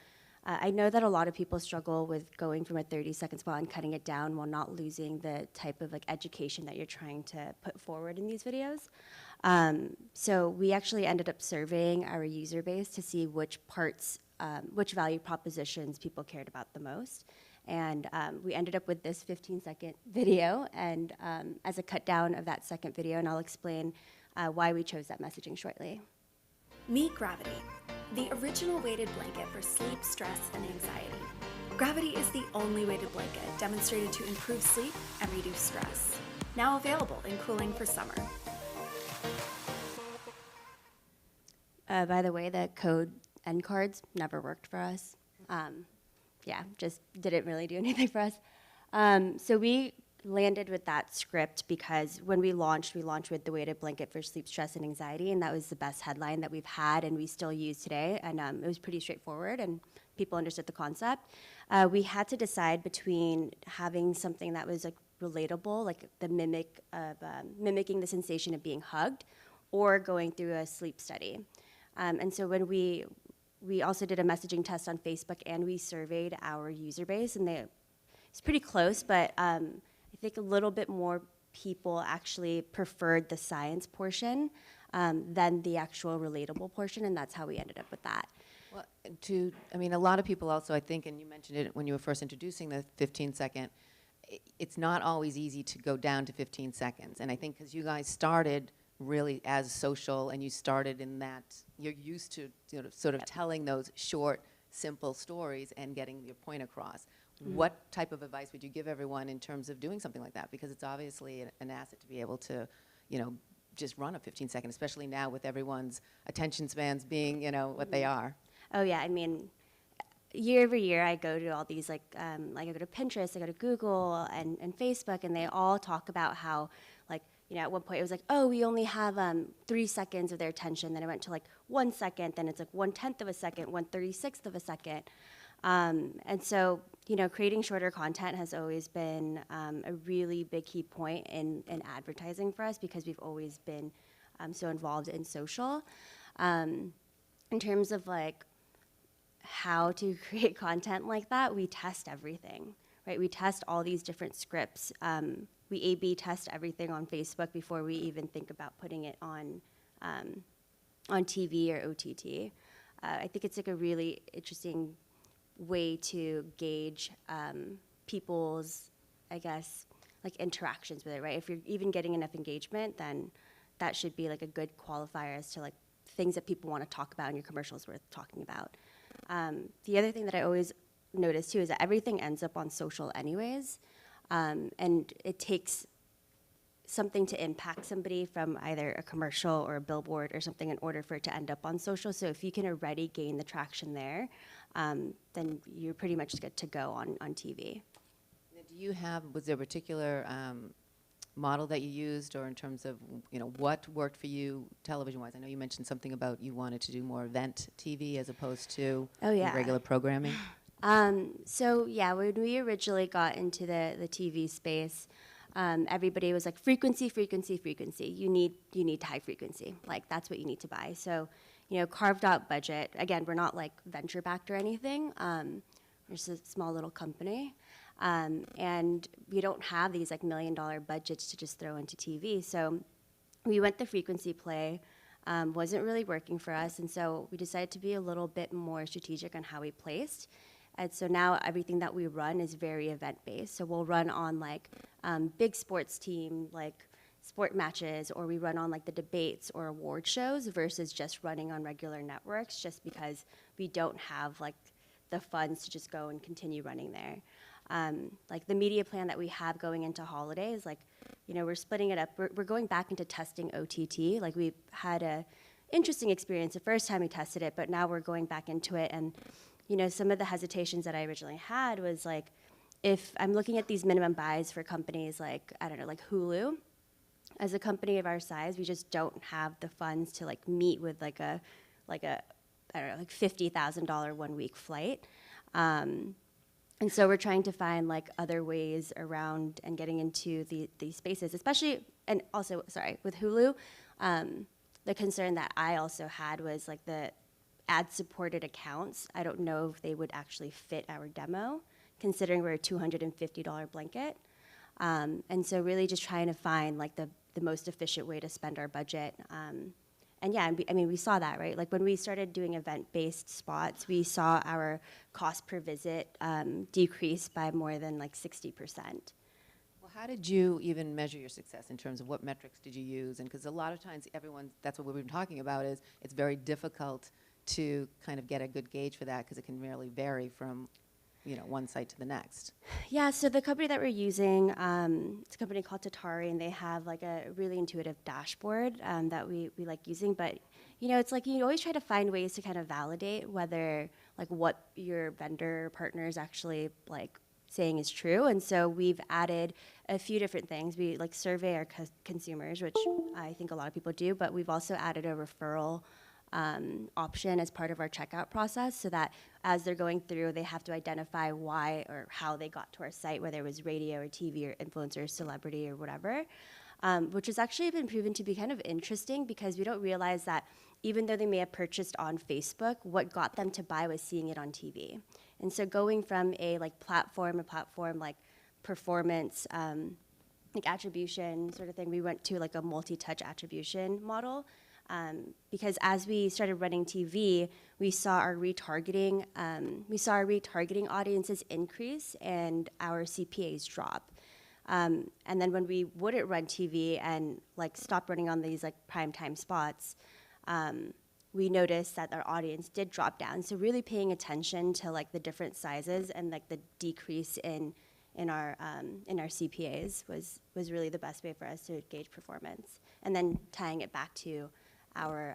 I know that a lot of people struggle with going from a 30-second spot and cutting it down while not losing the type of like education that you're trying to put forward in these videos. So we actually ended up surveying our user base to see which parts, which value propositions people cared about the most. And we ended up with this 15-second video, and as a cut down of that second video, and I'll explain why we chose that messaging shortly. Meet Gravity, the original weighted blanket for sleep, stress, and anxiety. Gravity is the only weighted blanket demonstrated to improve sleep and reduce stress. Now available in cooling for summer. By the way, the code end cards never worked for us. Yeah, just didn't really do anything for us. So we landed with that script because when we launched with the weighted blanket for sleep, stress, and anxiety, and that was the best headline that we've had and we still use today. And it was pretty straightforward, and people understood the concept. We had to decide between having something that was like relatable, like the mimicking the sensation of being hugged, or going through a sleep study. And so when we also did a messaging test on Facebook, and we surveyed our user base, and it's pretty close, but I think a little bit more people actually preferred the science portion than the actual relatable portion, and that's how we ended up with that. well, a lot of people also, I think, and you mentioned it when you were first introducing the 15-second, it's not always easy to go down to 15 seconds. And I think because you guys started really as social, and you started in that, you're used to sort of telling those short simple stories and getting your point across. What type of advice would you give everyone in terms of doing something like that? Because it's obviously an asset to be able to, just run a 15-second, especially now with everyone's attention spans being, what they are. Oh yeah, I mean, year over year, I go to all these like I go to Pinterest, I go to Google and Facebook, and they all talk about how like at one point it was like, oh, we only have 3 seconds of their attention. Then it went to like 1 second. Then it's like 1/10 of a second, 1/36 of a second. And so creating shorter content has always been a really big key point in advertising for us because we've always been so involved in social. In terms of like how to create content like that, we test everything, right? We test all these different scripts. We A/B test everything on Facebook before we even think about putting it on TV or OTT. I think it's like a really interesting way to gauge people's, I guess, like interactions with it, right? If you're even getting enough engagement, then that should be like a good qualifier as to like things that people want to talk about in your commercials worth talking about. The other thing that I always notice too is that everything ends up on social anyways, and it takes something to impact somebody from either a commercial or a billboard or something in order for it to end up on social. So if you can already gain the traction there, then you're pretty much good to go on TV. Now, was there a particular model that you used, or in terms of, what worked for you television-wise? I know you mentioned something about you wanted to do more event TV as opposed to regular programming. So yeah, when we originally got into the TV space, everybody was like frequency. You need high frequency. Like that's what you need to buy. So, carved out budget. Again, we're not like venture backed or anything. We're just a small little company. And we don't have these like $1 million budgets to just throw into TV. So we went the frequency play, wasn't really working for us. And so we decided to be a little bit more strategic on how we placed. And so now everything that we run is very event-based. So we'll run on like big sports team, like sport matches, or we run on like the debates or award shows versus just running on regular networks just because we don't have like the funds to just go and continue running there. Like the media plan that we have going into holidays, like, we're splitting it up. We're going back into testing OTT. Like we had a interesting experience the first time we tested it, but now we're going back into it. And, some of the hesitations that I originally had was like, if I'm looking at these minimum buys for companies like, I don't know, like Hulu, as a company of our size, we just don't have the funds to like meet with like a I don't know, like $50,000 1 week flight. And so we're trying to find like other ways around and getting into these spaces, especially, and also, sorry, with Hulu, the concern that I also had was like the ad-supported accounts. I don't know if they would actually fit our demo, considering we're a $250 blanket. And so really just trying to find like the most efficient way to spend our budget. And yeah, we saw that, right? Like when we started doing event-based spots, we saw our cost per visit decrease by more than like 60%. Well, how did you even measure your success in terms of what metrics did you use? And because a lot of times that's what we've been talking about, is it's very difficult to kind of get a good gauge for that because it can really vary from one site to the next. Yeah, so the company that we're using, it's a company called Tatari, and they have like a really intuitive dashboard that we like using. But it's like you always try to find ways to kind of validate whether like what your vendor partner is actually like saying is true. And so we've added a few different things. We like survey our consumers, which I think a lot of people do, but we've also added a referral option as part of our checkout process, so that as they're going through, they have to identify why or how they got to our site, whether it was radio or TV or influencer, celebrity or whatever, which has actually been proven to be kind of interesting because we don't realize that even though they may have purchased on Facebook, what got them to buy was seeing it on TV. And so going from a platform like performance, like attribution sort of thing, we went to like a multi-touch attribution model. Because as we started running TV, we saw our retargeting audiences increase and our CPAs drop. And then when we wouldn't run TV and like stop running on these like primetime spots, we noticed that our audience did drop down. So really paying attention to like the different sizes and like the decrease in our CPAs was really the best way for us to gauge performance. And then tying it back to our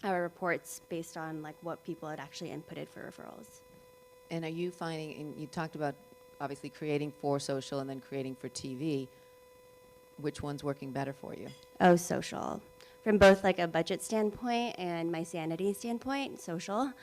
reports based on like what people had actually inputted for referrals. And are you finding, and you talked about obviously creating for social and then creating for TV, which one's working better for you? Oh, social. From both like a budget standpoint and my sanity standpoint, social.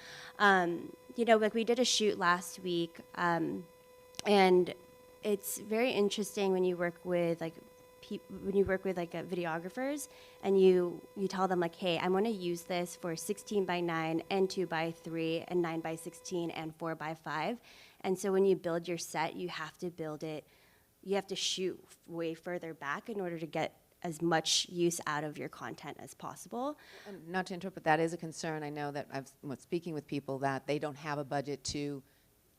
You know, like we did a shoot last week, and it's very interesting when you work with like videographers, and you tell them like, hey, I want to use this for 16:9 and 2:3 and 9:16 and 4:5. And so when you build your set, you have to shoot way further back in order to get as much use out of your content as possible. And not to interrupt, but that is a concern. I know that I've speaking with people that they don't have a budget to,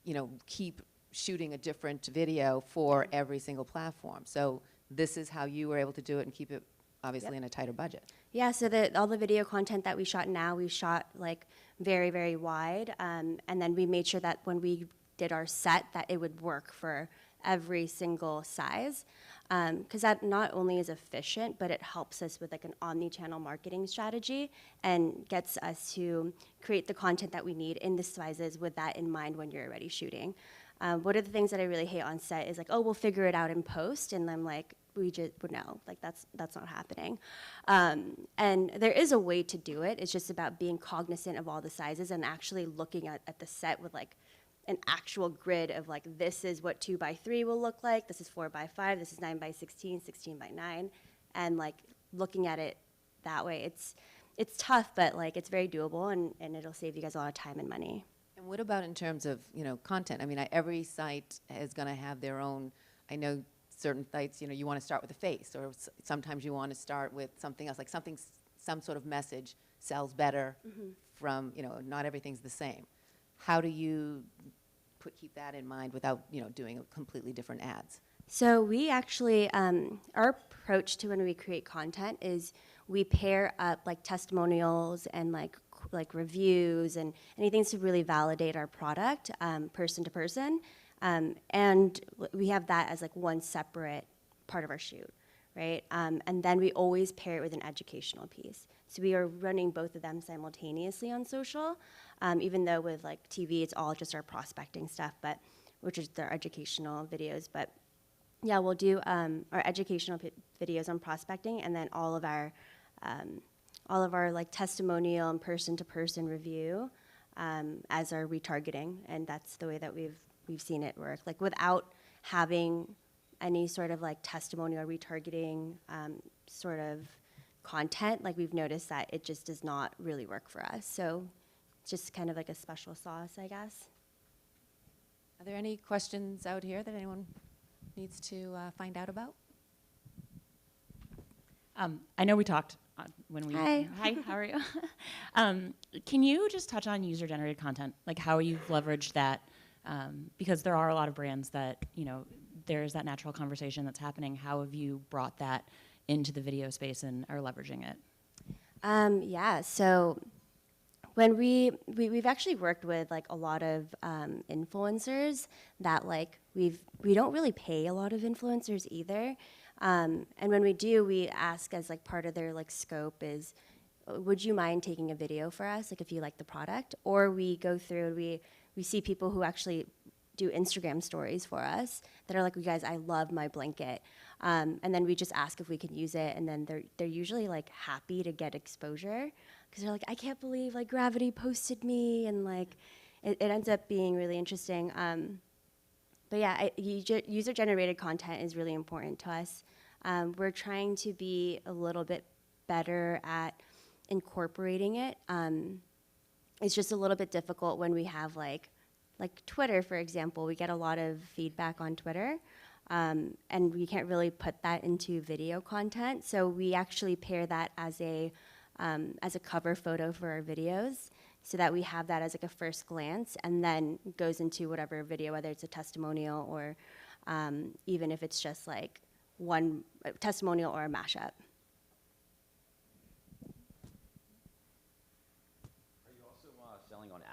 you know, keep shooting a different video for every single platform. So this is how you were able to do it and keep it obviously in a tighter budget. Yeah, so all the video content that we shot now, we shot like very, very wide. And then we made sure that when we did our set that it would work for every single size. Because that not only is efficient, but it helps us with like an omni-channel marketing strategy and gets us to create the content that we need in the sizes with that in mind when you're already shooting. One of the things that I really hate on set is like, oh, we'll figure it out in post, and I'm like, no, like that's not happening. And there is a way to do it. It's just about being cognizant of all the sizes and actually looking at the set with like an actual grid of like, this is what 2:3 will look like, this is 4:5, this is 9:16, 16:9, and like looking at it that way. It's tough, but like it's very doable, and it'll save you guys a lot of time and money. And what about in terms of, you know, content? I mean, every site is going to have their own, I know certain sites, you know, you want to start with a face, or sometimes you want to start with something else, like some sort of message sells better from, you know, not everything's the same. How do you keep that in mind without, you know, doing completely different ads? So we actually, our approach to when we create content is we pair up like testimonials and like reviews and anything to really validate our product, person to person. And we have that as like one separate part of our shoot, right? And then we always pair it with an educational piece. So we are running both of them simultaneously on social, even though with like TV, it's all just our prospecting stuff, which is their educational videos. But yeah, we'll do our educational videos on prospecting, and then all of our like testimonial and person-to-person review as our retargeting, and that's the way that we've seen it work. Like without having any sort of like testimonial retargeting sort of content, like we've noticed that it just does not really work for us. So it's just kind of like a special sauce, I guess. Are there any questions out here that anyone needs to find out about? I know we talked when we... Hi. Hi, how are you? Can you just touch on user-generated content, like how you've leveraged that? Because there are a lot of brands that, you know, there's that natural conversation that's happening. How have you brought that into the video space and are leveraging it? Yeah, so when we've actually worked with like a lot of influencers that like we don't really pay a lot of influencers either. And when we do, we ask as like part of their like scope is, would you mind taking a video for us, like if you like the product? Or we go through and we see people who actually do Instagram stories for us that are like, you guys, I love my blanket. And then we just ask if we can use it, and then they're usually like happy to get exposure because they're like, I can't believe like Gravity posted me, and like it ends up being really interesting. But yeah, user-generated content is really important to us. We're trying to be a little bit better at incorporating it. It's just a little bit difficult when we have like Twitter, for example. We get a lot of feedback on Twitter, and we can't really put that into video content. So we actually pair that as a cover photo for our videos, so that we have that as like a first glance, and then goes into whatever video, whether it's a testimonial or even if it's just like one testimonial or a mashup.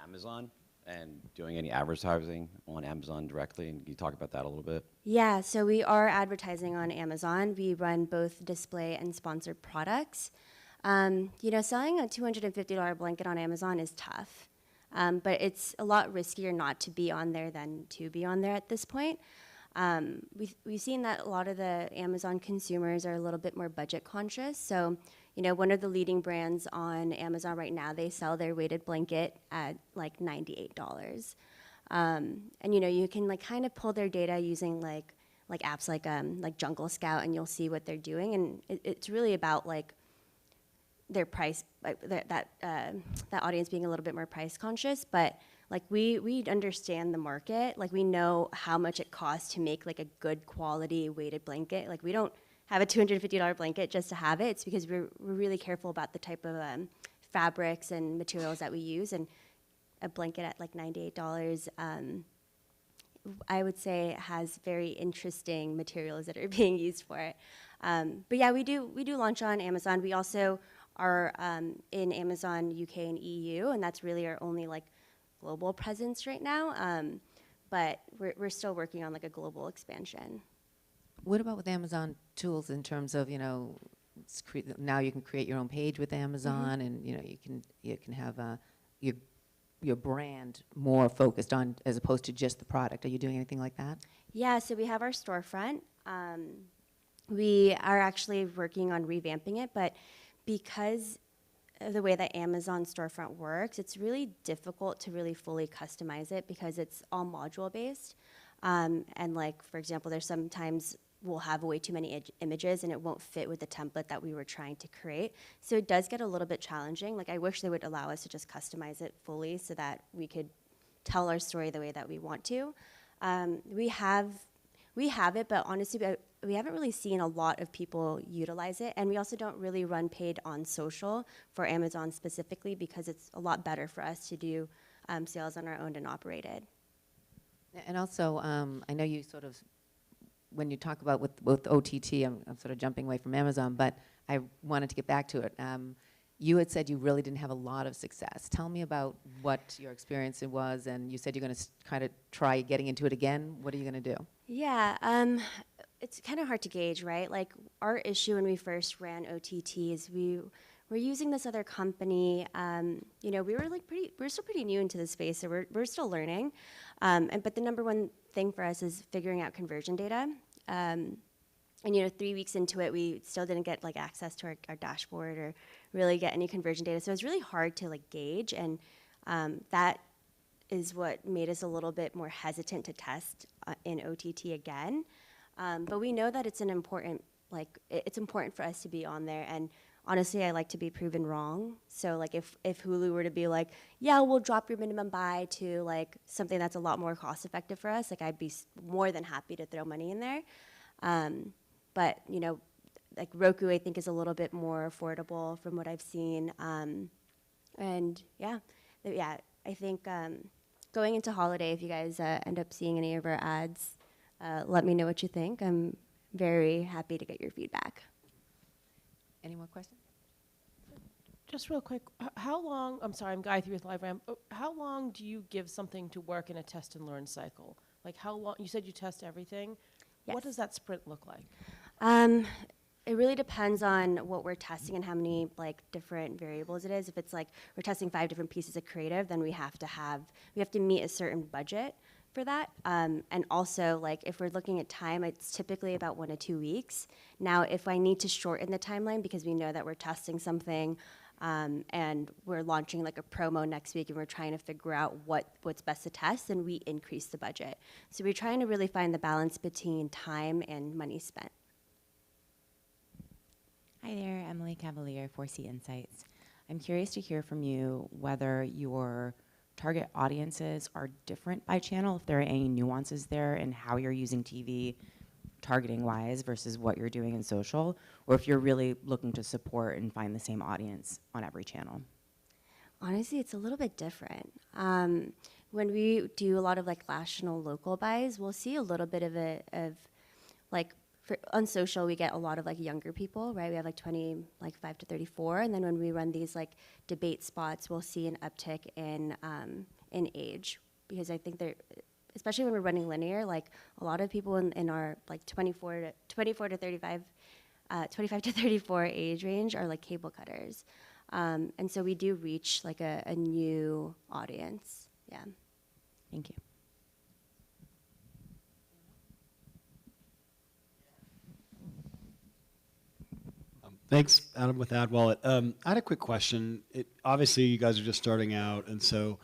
Amazon and doing any advertising on Amazon directly? And can you talk about that a little bit? Yeah, so we are advertising on Amazon. We run both display and sponsored products. Selling a $250 blanket on Amazon is tough, but it's a lot riskier not to be on there than to be on there at this point. We've seen that a lot of the Amazon consumers are a little bit more budget conscious. So, one of the leading brands on Amazon right now, they sell their weighted blanket at like $98. You can like kind of pull their data using like apps like Jungle Scout, and you'll see what they're doing. And it's really about like their price, like that audience being a little bit more price conscious. But like we understand the market. Like we know how much it costs to make like a good quality weighted blanket. Like we don't have a $250 blanket just to have it. It's because we're really careful about the type of fabrics and materials that we use. And a blanket at like $98, I would say has very interesting materials that are being used for it. But yeah, we do launch on Amazon. We also are in Amazon UK and EU, and that's really our only like global presence right now. But we're still working on like a global expansion. What about with Amazon tools in terms of, now you can create your own page with Amazon, and you can have your brand more focused on as opposed to just the product. Are you doing anything like that? Yeah, so we have our storefront. We are actually working on revamping it, but because of the way that Amazon storefront works, it's really difficult to really fully customize it because it's all module based. And like, for example, there's sometimes we'll have way too many images and it won't fit with the template that we were trying to create. So it does get a little bit challenging. Like I wish they would allow us to just customize it fully so that we could tell our story the way that we want to. We have it, but honestly, we haven't really seen a lot of people utilize it. And we also don't really run paid on social for Amazon specifically because it's a lot better for us to do sales on our owned and operated. And also, I know you sort of, when you talk about with OTT, I'm sort of jumping away from Amazon, but I wanted to get back to it. You had said you really didn't have a lot of success. Tell me about what your experience was, and you said you're going to kind of try getting into it again. What are you going to do? Yeah, it's kind of hard to gauge, right? Like our issue when we first ran OTT is we were using this other company. We we're still pretty new into the space, so we're still learning. But the number one thing for us is figuring out conversion data. And 3 weeks into it, we still didn't get like access to our dashboard or really get any conversion data. So it's really hard to like gauge, and that is what made us a little bit more hesitant to test in OTT again. But we know that it's it's important for us to be on there. And honestly, I like to be proven wrong. So like if Hulu were to be like, yeah, we'll drop your minimum buy to like something that's a lot more cost effective for us, like I'd be more than happy to throw money in there. But like Roku, I think is a little bit more affordable from what I've seen. And yeah, I think going into holiday, if you guys end up seeing any of our ads, let me know what you think. I'm very happy to get your feedback. Any more questions? Just real quick, how long, I'm sorry, I'm Gayatri with LiveRamp. How long do you give something to work in a test and learn cycle? Like how long, you said you test everything. Yes. What does that sprint look like? It really depends on what we're testing and how many like different variables it is. If it's like we're testing 5 different pieces of creative, then we have to meet a certain budget for that. And also like if we're looking at time, it's typically about 1 to 2 weeks. Now, if I need to shorten the timeline because we know that we're testing something and we're launching like a promo next week and we're trying to figure out what's best to test, then we increase the budget. So we're trying to really find the balance between time and money spent. Hi there, Emily Cavalier, 4C Insights. I'm curious to hear from you whether your target audiences are different by channel, if there are any nuances there in how you're using TV targeting-wise versus what you're doing in social, or if you're really looking to support and find the same audience on every channel. Honestly, it's a little bit different. When we do a lot of like national local buys, we'll see a little bit of on social, we get a lot of like younger people, right? We have like 25 to 34, and then when we run these like debate spots, we'll see an uptick in in age, because I think they're, especially when we're running linear, like a lot of people in our like 24 to 35, 25 to 34 age range are like cable cutters. And so we do reach like a new audience. Yeah. Thank you. Thanks, Adam with AdWallet. I had a quick question. Obviously, you guys are just starting out, and so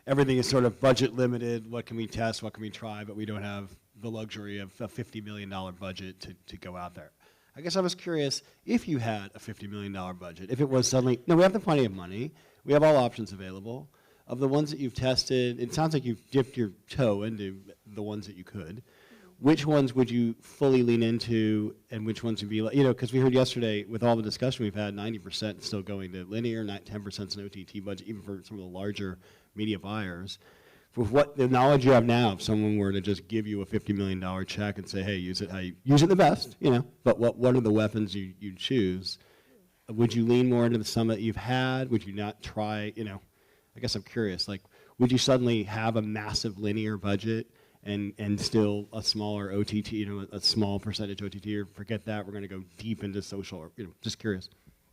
everything is sort of budget limited. What can we test? What can we try? But we don't have the luxury of a $50 million budget to go out there. I guess I was curious, if you had a $50 million budget, if it was suddenly, no, we have plenty of money. We have all options available. Of the ones that you've tested, it sounds like you've dipped your toe into the ones that you could. Which ones would you fully lean into, and which ones would be, because we heard yesterday with all the discussion we've had, 90% still going to linear, 10% is an OTT budget, even for some of the larger media buyers. With what the knowledge you have now, if someone were to just give you a $50 million check and say, hey, use it how you use it the best, but what are the weapons you'd choose? Would you lean more into the some that you've had? Would you not try, I guess I'm curious, like, would you suddenly have a massive linear budget and still a smaller OTT, a small percentage OTT, or forget that, we're going to go deep into social, or, just curious.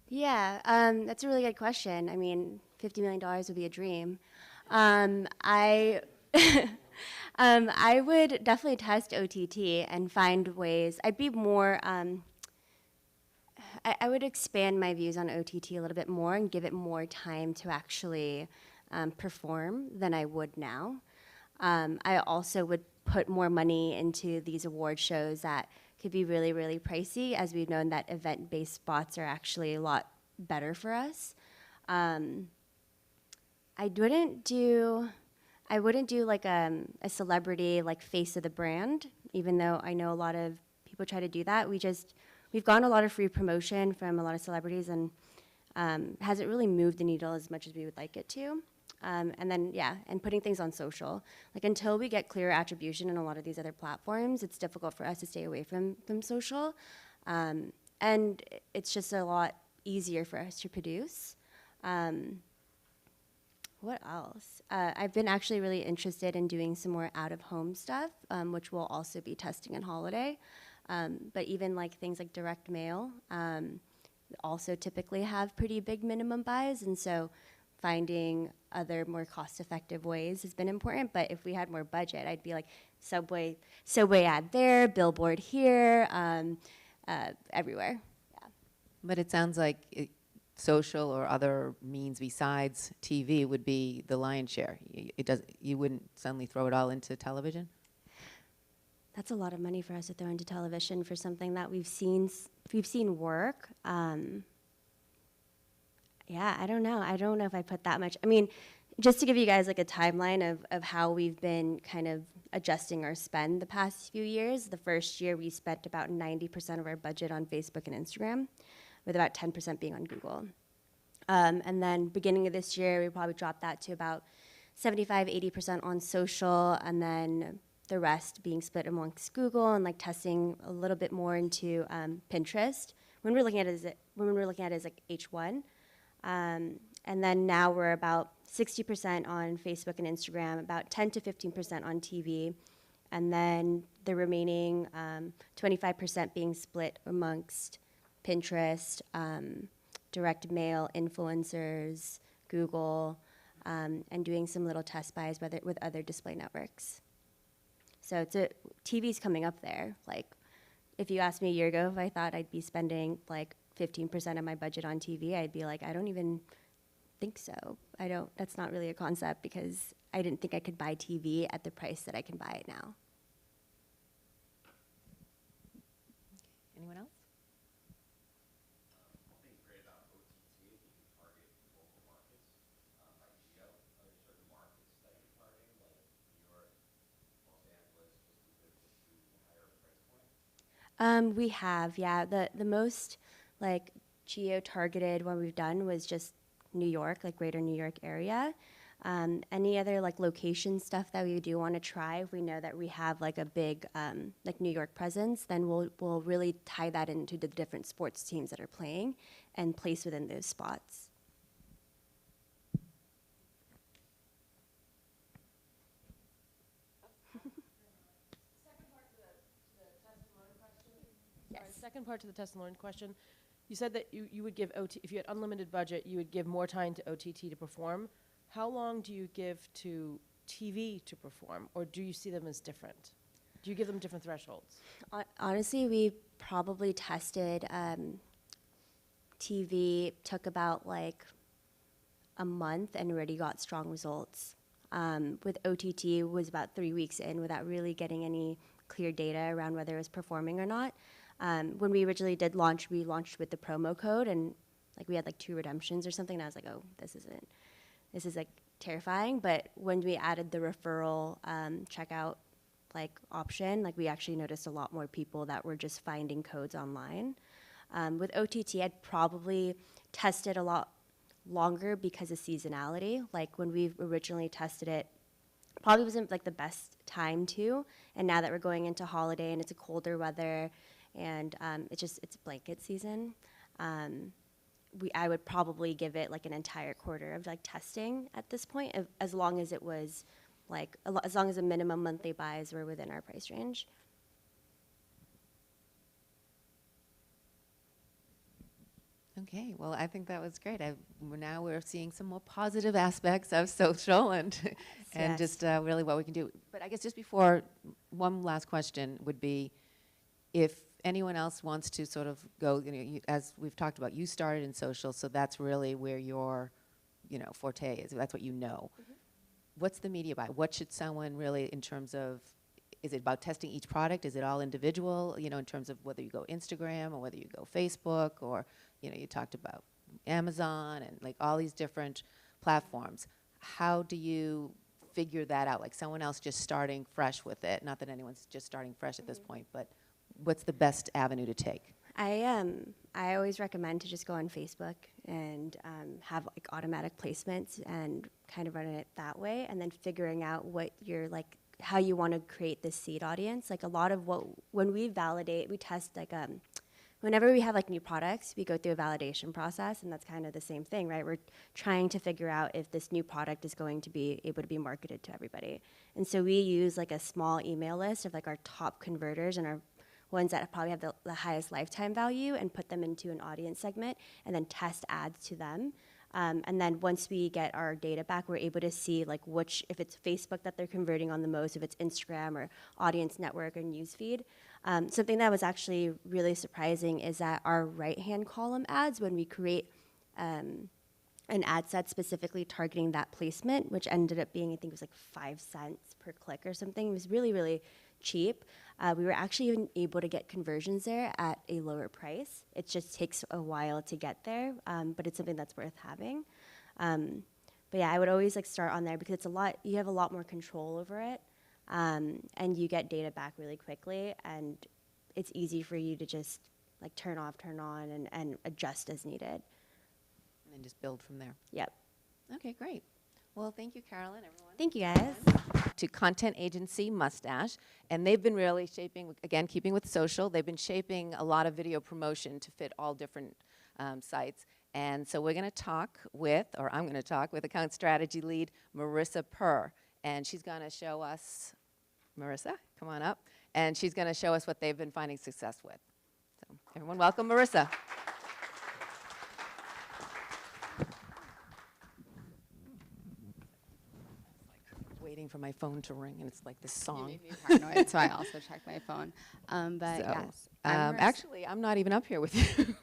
Yeah, that's a really good question. I mean, $50 million would be a dream. I would definitely test OTT and find ways. I'd be more, I would expand my views on OTT a little bit more and give it more time to actually perform than I would now. I also would put more money into these award shows that could be really, really pricey, as we've known that event-based spots are actually a lot better for us. I wouldn't do like a celebrity like face of the brand, even though I know a lot of people try to do that. We've gotten a lot of free promotion from a lot of celebrities, and hasn't really moved the needle as much as we would like it to. And then, yeah, and putting things on social. Like, until we get clear attribution in a lot of these other platforms, it's difficult for us to stay away from social. And it's just a lot easier for us to produce. What else? I've been actually really interested in doing some more out-of-home stuff, which we'll also be testing in holiday. But even like things like direct mail also typically have pretty big minimum buys, and so finding other more cost-effective ways has been important. But if we had more budget, I'd be like Subway ad there, billboard here, everywhere. Yeah. But it sounds like social or other means besides TV would be the lion's share. You wouldn't suddenly throw it all into television? That's a lot of money for us to throw into television for something that we've seen work. Yeah, I don't know. I don't know if I put that much. I mean, just to give you guys like a timeline of how we've been kind of adjusting our spend the past few years. The first year we spent about 90% of our budget on Facebook and Instagram, with about 10% being on Google. And then beginning of this year, we probably dropped that to about 75-80% on social, and then the rest being split amongst Google and like testing a little bit more into Pinterest. When we're looking at it as like H1. And then now we're about 60% on Facebook and Instagram, about 10 to 15% on TV, and then the remaining 25% being split amongst Pinterest, direct mail, influencers, Google, and doing some little test buys with other display networks. So TV's coming up there. Like, if you asked me a year ago if I thought I'd be spending like 15% of my budget on TV, I'd be like, I don't even think so. That's not really a concept, because I didn't think I could buy TV at the price that I can buy it now. Anyone else? We have, yeah. The most like geo-targeted one we've done was just New York, like greater New York area. Any other like location stuff that we do want to try, if we know that we have like a big like New York presence, then we'll really tie that into the different sports teams that are playing and place within those spots. second part to the test and learn question. You said that you would give if you had unlimited budget, you would give more time to OTT to perform. How long do you give to TV to perform, or do you see them as different? Do you give them different thresholds? Honestly, we probably tested TV, took about like a month and already got strong results. With OTT was about 3 weeks in without really getting any clear data around whether it was performing or not. When we originally did launch, we launched with the promo code, and like we had like 2 redemptions or something, and I was like, oh, this is like terrifying. But when we added the referral checkout like option, like we actually noticed a lot more people that were just finding codes online. With OTT, I'd probably tested a lot longer because of seasonality. Like when we originally tested it, probably wasn't like the best time to, and now that we're going into holiday and it's a colder weather, and it's blanket season, I would probably give it like an entire quarter of like testing at this point, as long as it was like, as long as the minimum monthly buys were within our price range. Okay, well, I think that was great. Now we're seeing some more positive aspects of social and Yes. just really what we can do. But I guess just before, one last question would be, if anyone else wants to sort of go, as we've talked about, you started in social, so that's really where your, forte is. That's what you know. Mm-hmm. What's the media buy? What should someone really, in terms of, is it about testing each product? Is it all individual, in terms of whether you go Instagram or whether you go Facebook, or, you talked about Amazon and like all these different platforms. How do you figure that out? Like someone else just starting fresh with it, not that anyone's just starting fresh at this point, but what's the best avenue to take? I always recommend to just go on Facebook and have like automatic placements and kind of run it that way, and then figuring out what you're like, how you want to create this seed audience. Like a lot of when we validate, we test like whenever we have like new products, we go through a validation process, and that's kind of the same thing, right? We're trying to figure out if this new product is going to be able to be marketed to everybody. And so we use like a small email list of like our top converters and our ones that probably have the highest lifetime value, and put them into an audience segment and then test ads to them. And then once we get our data back, we're able to see like if it's Facebook that they're converting on the most, if it's Instagram or Audience Network or Newsfeed. Something that was actually really surprising is that our right-hand column ads, when we create an ad set specifically targeting that placement, which ended up being, I think it was like 5 cents per click or something. It was really, really cheap. We were actually even able to get conversions there at a lower price. It just takes a while to get there, but it's something that's worth having. But yeah, I would always like start on there because it's you have a lot more control over it, and you get data back really quickly, and it's easy for you to just like turn off, turn on, and adjust as needed. And then just build from there. Yep. Okay, great. Well, thank you, Carolyn, everyone. Thank you, guys. To content agency Mustache, and they've been really shaping, again, keeping with social, they've been shaping a lot of video promotion to fit all different sites. And so we're going to talk with, or I'm going to talk with account strategy lead Marissa Purr, and she's going to show us, Marissa, come on up, and she's going to show us what they've been finding success with. So everyone welcome Marissa. Waiting for my phone to ring, and it's like this song. You made me paranoid, so I also checked my phone. But So, yes, I'm actually, I'm not even up here with you.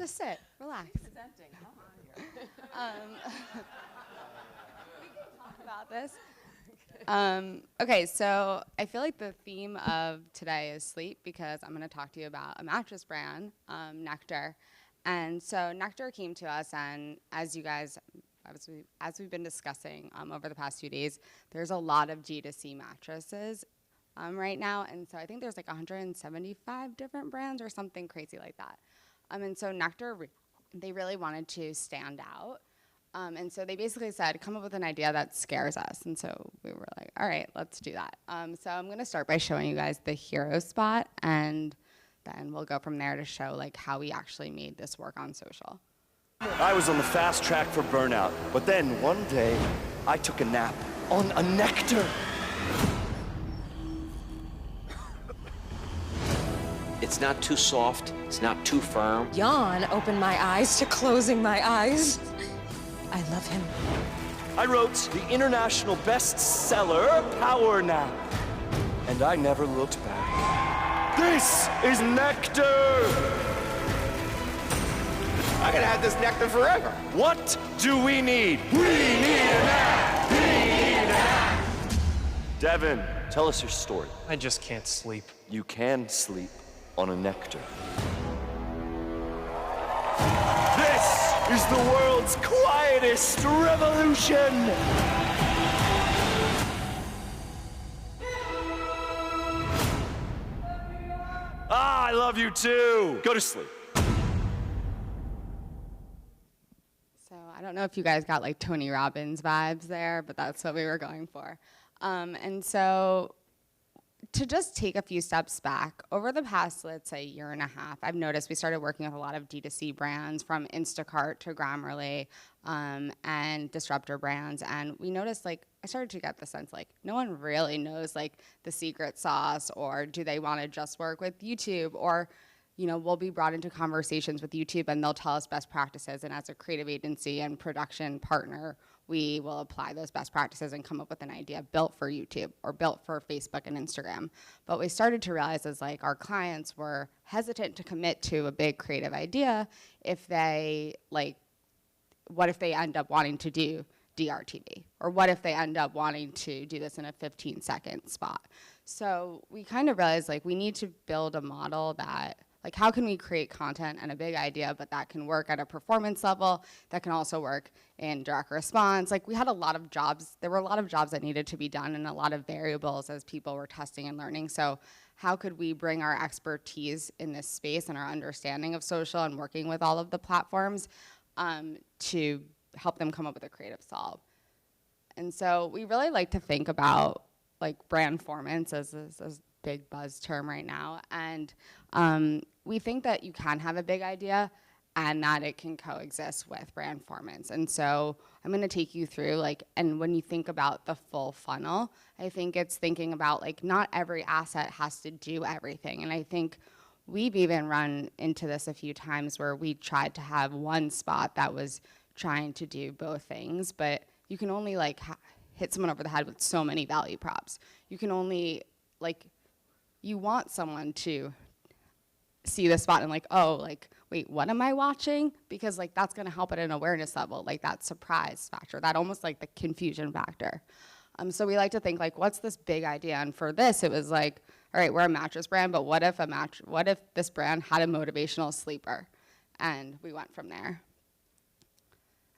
just sit, relax. Presenting. Come on here. We can talk about this. Okay, so I feel like the theme of today is sleep, because I'm going to talk to you about a mattress brand, Nectar. And so Nectar came to us, and as you guys, as we've been discussing over the past few days, there's a lot of G2C mattresses right now, and so I think there's like 175 different brands or something crazy like that. And so Nectar, they really wanted to stand out, and so they basically said, come up with an idea that scares us, and so we were like, all right, let's do that. So I'm gonna start by showing you guys the hero spot, and then we'll go from there to show like how we actually made this work on social. I was on the fast track for burnout, but then one day, I took a nap on a Nectar. It It's not too soft. It's not too firm. Jan opened my eyes to closing my eyes. I love him. I wrote the international bestseller, Power Nap. And I never looked back. This is nectar! I could have this nectar forever. What do we need? We need a nap! We need a nap! Devin, tell us your story. I just can't sleep. You can sleep on a nectar. This is the world's quietest revolution! Ah, I love you too! Go to sleep. So I don't know if you guys got like Tony Robbins vibes there, but that's what we were going for. And so to just take a few steps back, over the past, let's say, year and a half, I've noticed we started working with a lot of D2C brands, from Instacart to Grammarly, and disruptor brands. And we noticed, like, I started to get the sense, like, no one really knows, like, the secret sauce, or do they want to just work with YouTube, or, you know, we'll be brought into conversations with YouTube and they'll tell us best practices. And as a creative agency and production partner, we will apply those best practices and come up with an idea built for YouTube or built for Facebook and Instagram. But we started to realize is like our clients were hesitant to commit to a big creative idea if they like, what if they end up wanting to do DRTV? Or what if they end up wanting to do this in a 15-second spot? So we kind of realized like we need to build a model that, like, how can we create content and a big idea, but that can work at a performance level, that can also work in direct response. Like, we had a lot of jobs, there were a lot of jobs that needed to be done and a lot of variables as people were testing and learning. So how could we bring our expertise in this space and our understanding of social and working with all of the platforms to help them come up with a creative solve? And so we really like to think about like brandformance as a big buzz term right now. And we think that you can have a big idea and that it can coexist with brandformance. And so I'm gonna take you through like, and when you think about the full funnel, I think it's thinking about like not every asset has to do everything. And I think we've even run into this a few times where we tried to have one spot that was trying to do both things, but you can only like hit someone over the head with so many value props. You can only like, you want someone to see the spot and like, oh, like, wait, what am I watching? Because like that's gonna help at an awareness level, like that surprise factor, that almost like the confusion factor. So we like to think like, what's this big idea? And for this, it was like, all right, we're a mattress brand, but what if this brand had a motivational sleeper? And we went from there.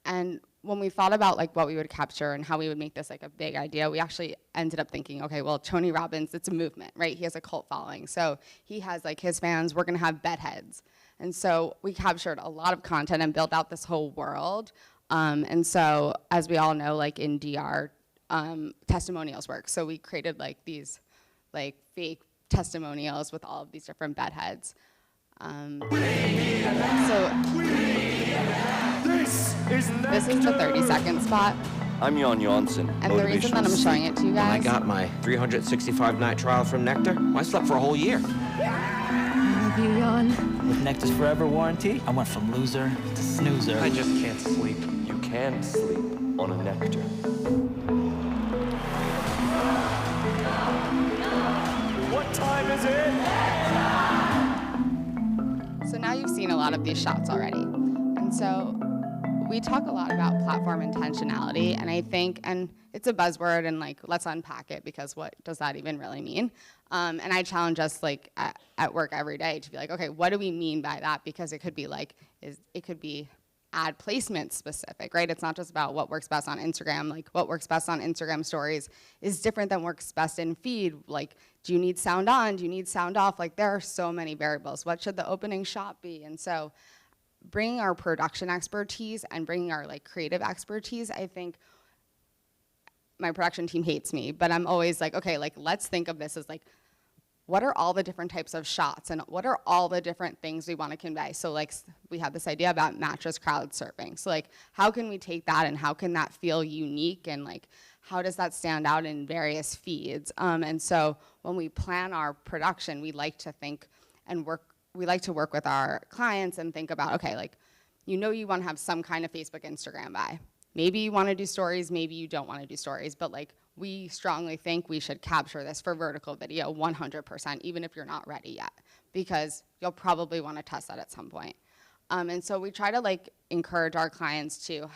And when we thought about like what we would capture and how we would make this like a big idea, we actually ended up thinking, okay, well, Tony Robbins, it's a movement, right? He has a cult following. So he has like his fans, we're gonna have bedheads. And so we captured a lot of content and built out this whole world. And so as we all know, like in DR, testimonials work. So we created like these like fake testimonials with all of these different bedheads. This is the 30-second spot. I'm Jan Janssen. And the reason that I'm showing it to you When I guys, got my 365-night trial from Nectar, I slept for a whole year. I love you, Jan. With Nectar's Forever warranty, I went from loser to snoozer. I just can't sleep. You can sleep on a nectar. What time is it? so now you've seen a lot of these shots already. And so we talk a lot about platform intentionality, and I think, and it's a buzzword, and like, let's unpack it, because what does that even really mean? And I challenge us like at work every day to be like, okay, what do we mean by that? Because it could be like, it could be ad placement specific, right? It's not just about what works best on Instagram. Like what works best on Instagram stories is different than works best in feed. Like, do you need sound on? Do you need sound off? Like there are so many variables. What should the opening shot be? And so bringing our production expertise and bringing our like creative expertise, I think my production team hates me, but I'm always like, okay, like let's think of this as like, what are all the different types of shots and what are all the different things we want to convey? So like we have this idea about mattress crowd surfing. So like how can we take that and how can that feel unique and like how does that stand out in various feeds? And so when we plan our production, we like to think and we like to work with our clients and think about, okay, like, you know you want to have some kind of Facebook, Instagram buy. Maybe you want to do stories, maybe you don't want to do stories, but like, we strongly think we should capture this for vertical video 100%, even if you're not ready yet, because you'll probably want to test that at some point. And so we try to like encourage our clients to,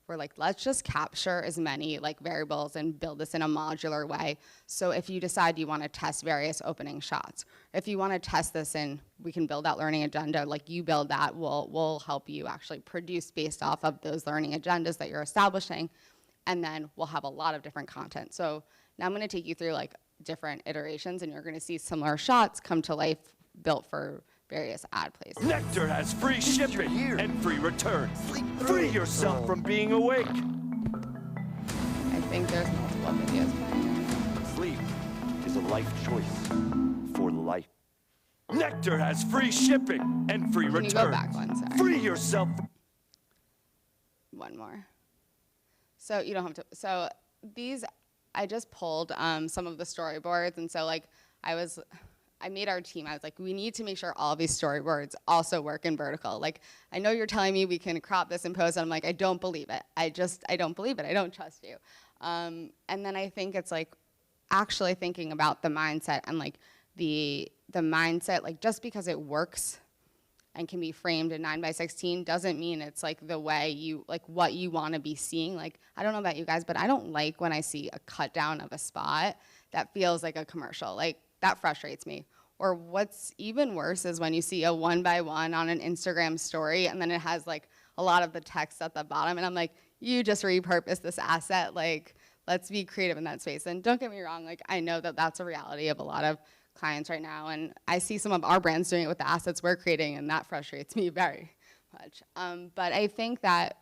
we're like, let's just capture as many like variables and build this in a modular way. So if you decide you want to test various opening shots, if you want to test this in, we can build that learning agenda, like you build that, we'll help you actually produce based off of those learning agendas that you're establishing. And then we'll have a lot of different content. So now I'm going to take you through like different iterations, and you're going to see similar shots come to life built for various ad places. Nectar has free shipping and free return. Free yourself from being awake. I think there's multiple videos playing. Sleep is a life choice for life. Nectar has free shipping and free Can return. you go back one, sorry. Free yourself. One more. So you don't have to, so these, I just pulled some of the storyboards, and so like I made our team, I was like, we need to make sure all of these storyboards also work in vertical. Like, I know you're telling me we can crop this and post, and I'm like, I don't believe it. I don't believe it, I don't trust you. And then I think it's like, actually thinking about the mindset and like the mindset, like just because it works and can be framed in 9x16 doesn't mean it's like the way you, like what you want to be seeing. Like, I don't know about you guys, but I don't like when I see a cut down of a spot that feels like a commercial. Like, that frustrates me. Or what's even worse is when you see a 1x1 on an Instagram story and then it has like a lot of the text at the bottom, and I'm like, you just repurposed this asset. Like, let's be creative in that space. And don't get me wrong, like I know that that's a reality of a lot of clients right now, and I see some of our brands doing it with the assets we're creating, and that frustrates me very much. But I think that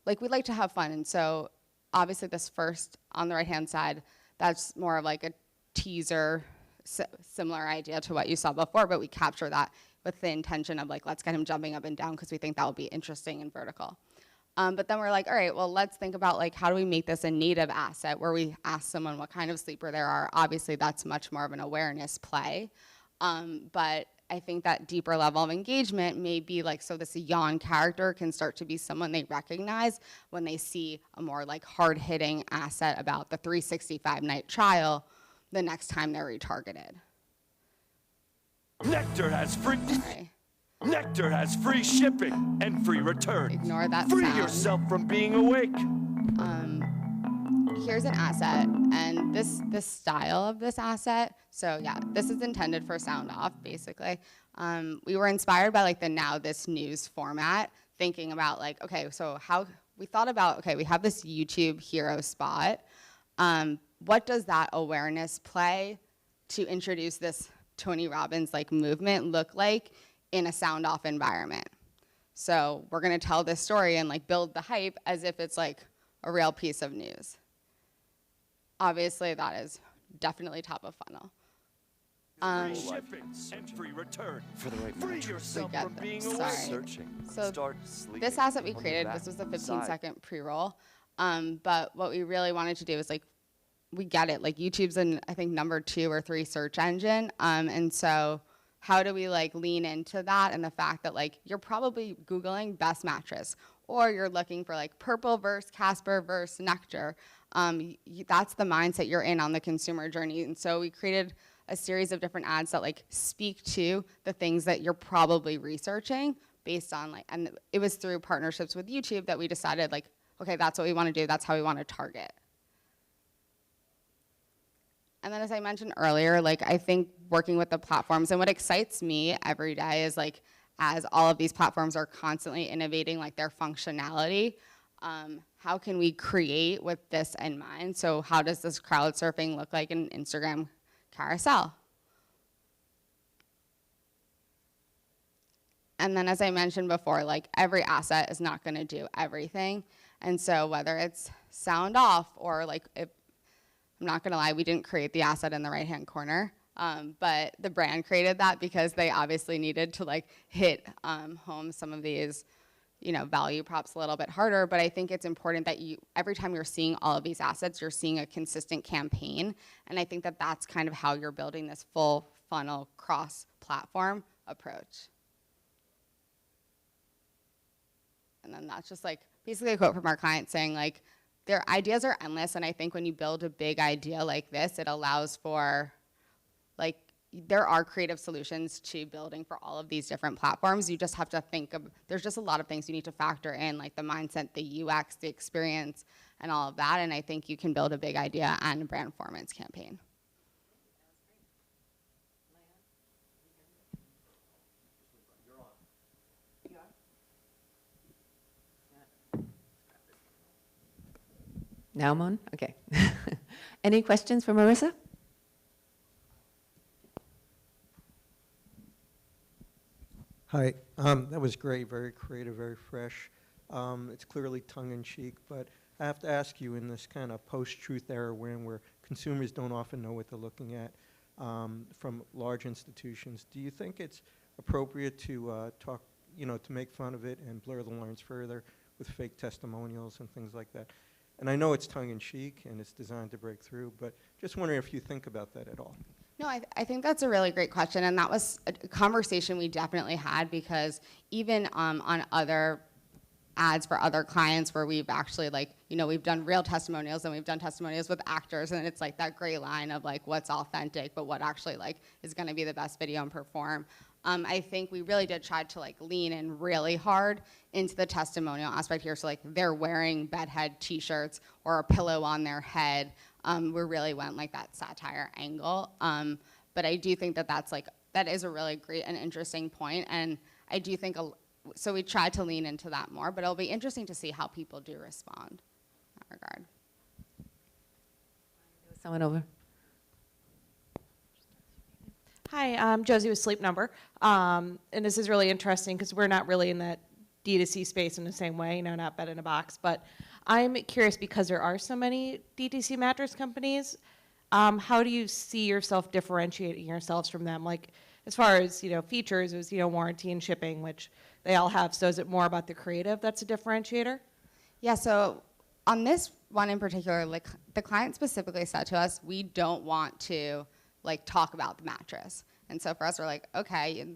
like we like to have fun, and so obviously this first on the right-hand side, that's more of like a teaser, similar idea to what you saw before, but we capture that with the intention of like, let's get him jumping up and down because we think that will be interesting and vertical. But then we're like, all right, well, let's think about like, how do we make this a native asset where we ask someone what kind of sleeper there are. Obviously, that's much more of an awareness play. But I think that deeper level of engagement may be like, so this yawn character can start to be someone they recognize when they see a more like hard-hitting asset about the 365-night trial the next time they're retargeted. Nectar has free. Nectar has free shipping and free return. Ignore that Free sound. yourself from being awake. Here's an asset, and this style of this asset, so yeah, this is intended for sound off, basically. We were inspired by like the Now This News format, thinking about like, okay, so how, we thought about, okay, we have this YouTube hero spot. What does that awareness play to introduce this Tony Robbins like movement look like in a sound off environment? So we're gonna tell this story and like build the hype as if it's like a real piece of news. Obviously that is definitely top of funnel. Free shipping and free return. For the right Free mattress. yourself We get from them. being Sorry. awake. Searching. So Start sleeping this asset we on the created, back this was the side. 15-second pre-roll. But what we really wanted to do is like, we get it, like YouTube's an, I think, #2 or 3 search engine. And so how do we like lean into that and the fact that like, you're probably Googling best mattress, or you're looking for like Purple versus Casper versus Nectar. That's the mindset you're in on the consumer journey. And so we created a series of different ads that like speak to the things that you're probably researching based on like, and it was through partnerships with YouTube that we decided like, okay, that's what we want to do. That's how we want to target. And then as I mentioned earlier, like I think working with the platforms, and what excites me every day is like, as all of these platforms are constantly innovating like their functionality, how can we create with this in mind? So how does this crowd surfing look like in Instagram carousel? And then as I mentioned before, like every asset is not gonna do everything. And so whether it's sound off or like, I'm not gonna lie, we didn't create the asset in the right-hand corner, but the brand created that because they obviously needed to like hit home some of these, you know, value props a little bit harder. But I think it's important that you, every time you're seeing all of these assets, you're seeing a consistent campaign. And I think that that's kind of how you're building this full funnel cross-platform approach. And then that's just like basically a quote from our client saying like, their ideas are endless, and I think when you build a big idea like this, it allows for, like, there are creative solutions to building for all of these different platforms. You just have to think of, there's just a lot of things you need to factor in, like the mindset, the UX, the experience, and all of that, and I think you can build a big idea and a brand performance campaign. Now I'm on? Okay. Any questions for Marissa? Hi, that was great, very creative, very fresh. It's clearly tongue-in-cheek, but I have to ask you, in this kind of post-truth era where consumers don't often know what they're looking at from large institutions, do you think it's appropriate to talk, to make fun of it and blur the lines further with fake testimonials and things like that? And I know it's tongue-in-cheek and it's designed to break through, but just wondering if you think about that at all. No, I think that's a really great question, and that was a conversation we definitely had, because even on other ads for other clients where we've actually we've done real testimonials and we've done testimonials with actors, and it's like that gray line of like what's authentic but what actually like is going to be the best video and perform. I think we really did try to like lean in really hard into the testimonial aspect here. So like they're wearing bedhead t-shirts or a pillow on their head. We really went like that satire angle. But I do think that that is a really great and interesting point. And I do think, so we tried to lean into that more, but it'll be interesting to see how people do respond in that regard. Someone over. Hi, I'm Josie with Sleep Number. And this is really interesting because we're not really in that D2C space in the same way, not bed in a box. But I'm curious, because there are so many DTC mattress companies, how do you see yourself differentiating yourselves from them? Like, as far as, features, it was, warranty and shipping, which they all have. So is it more about the creative that's a differentiator? Yeah, so on this one in particular, like the client specifically said to us, we don't want to talk about the mattress. And so for us, we're like, okay,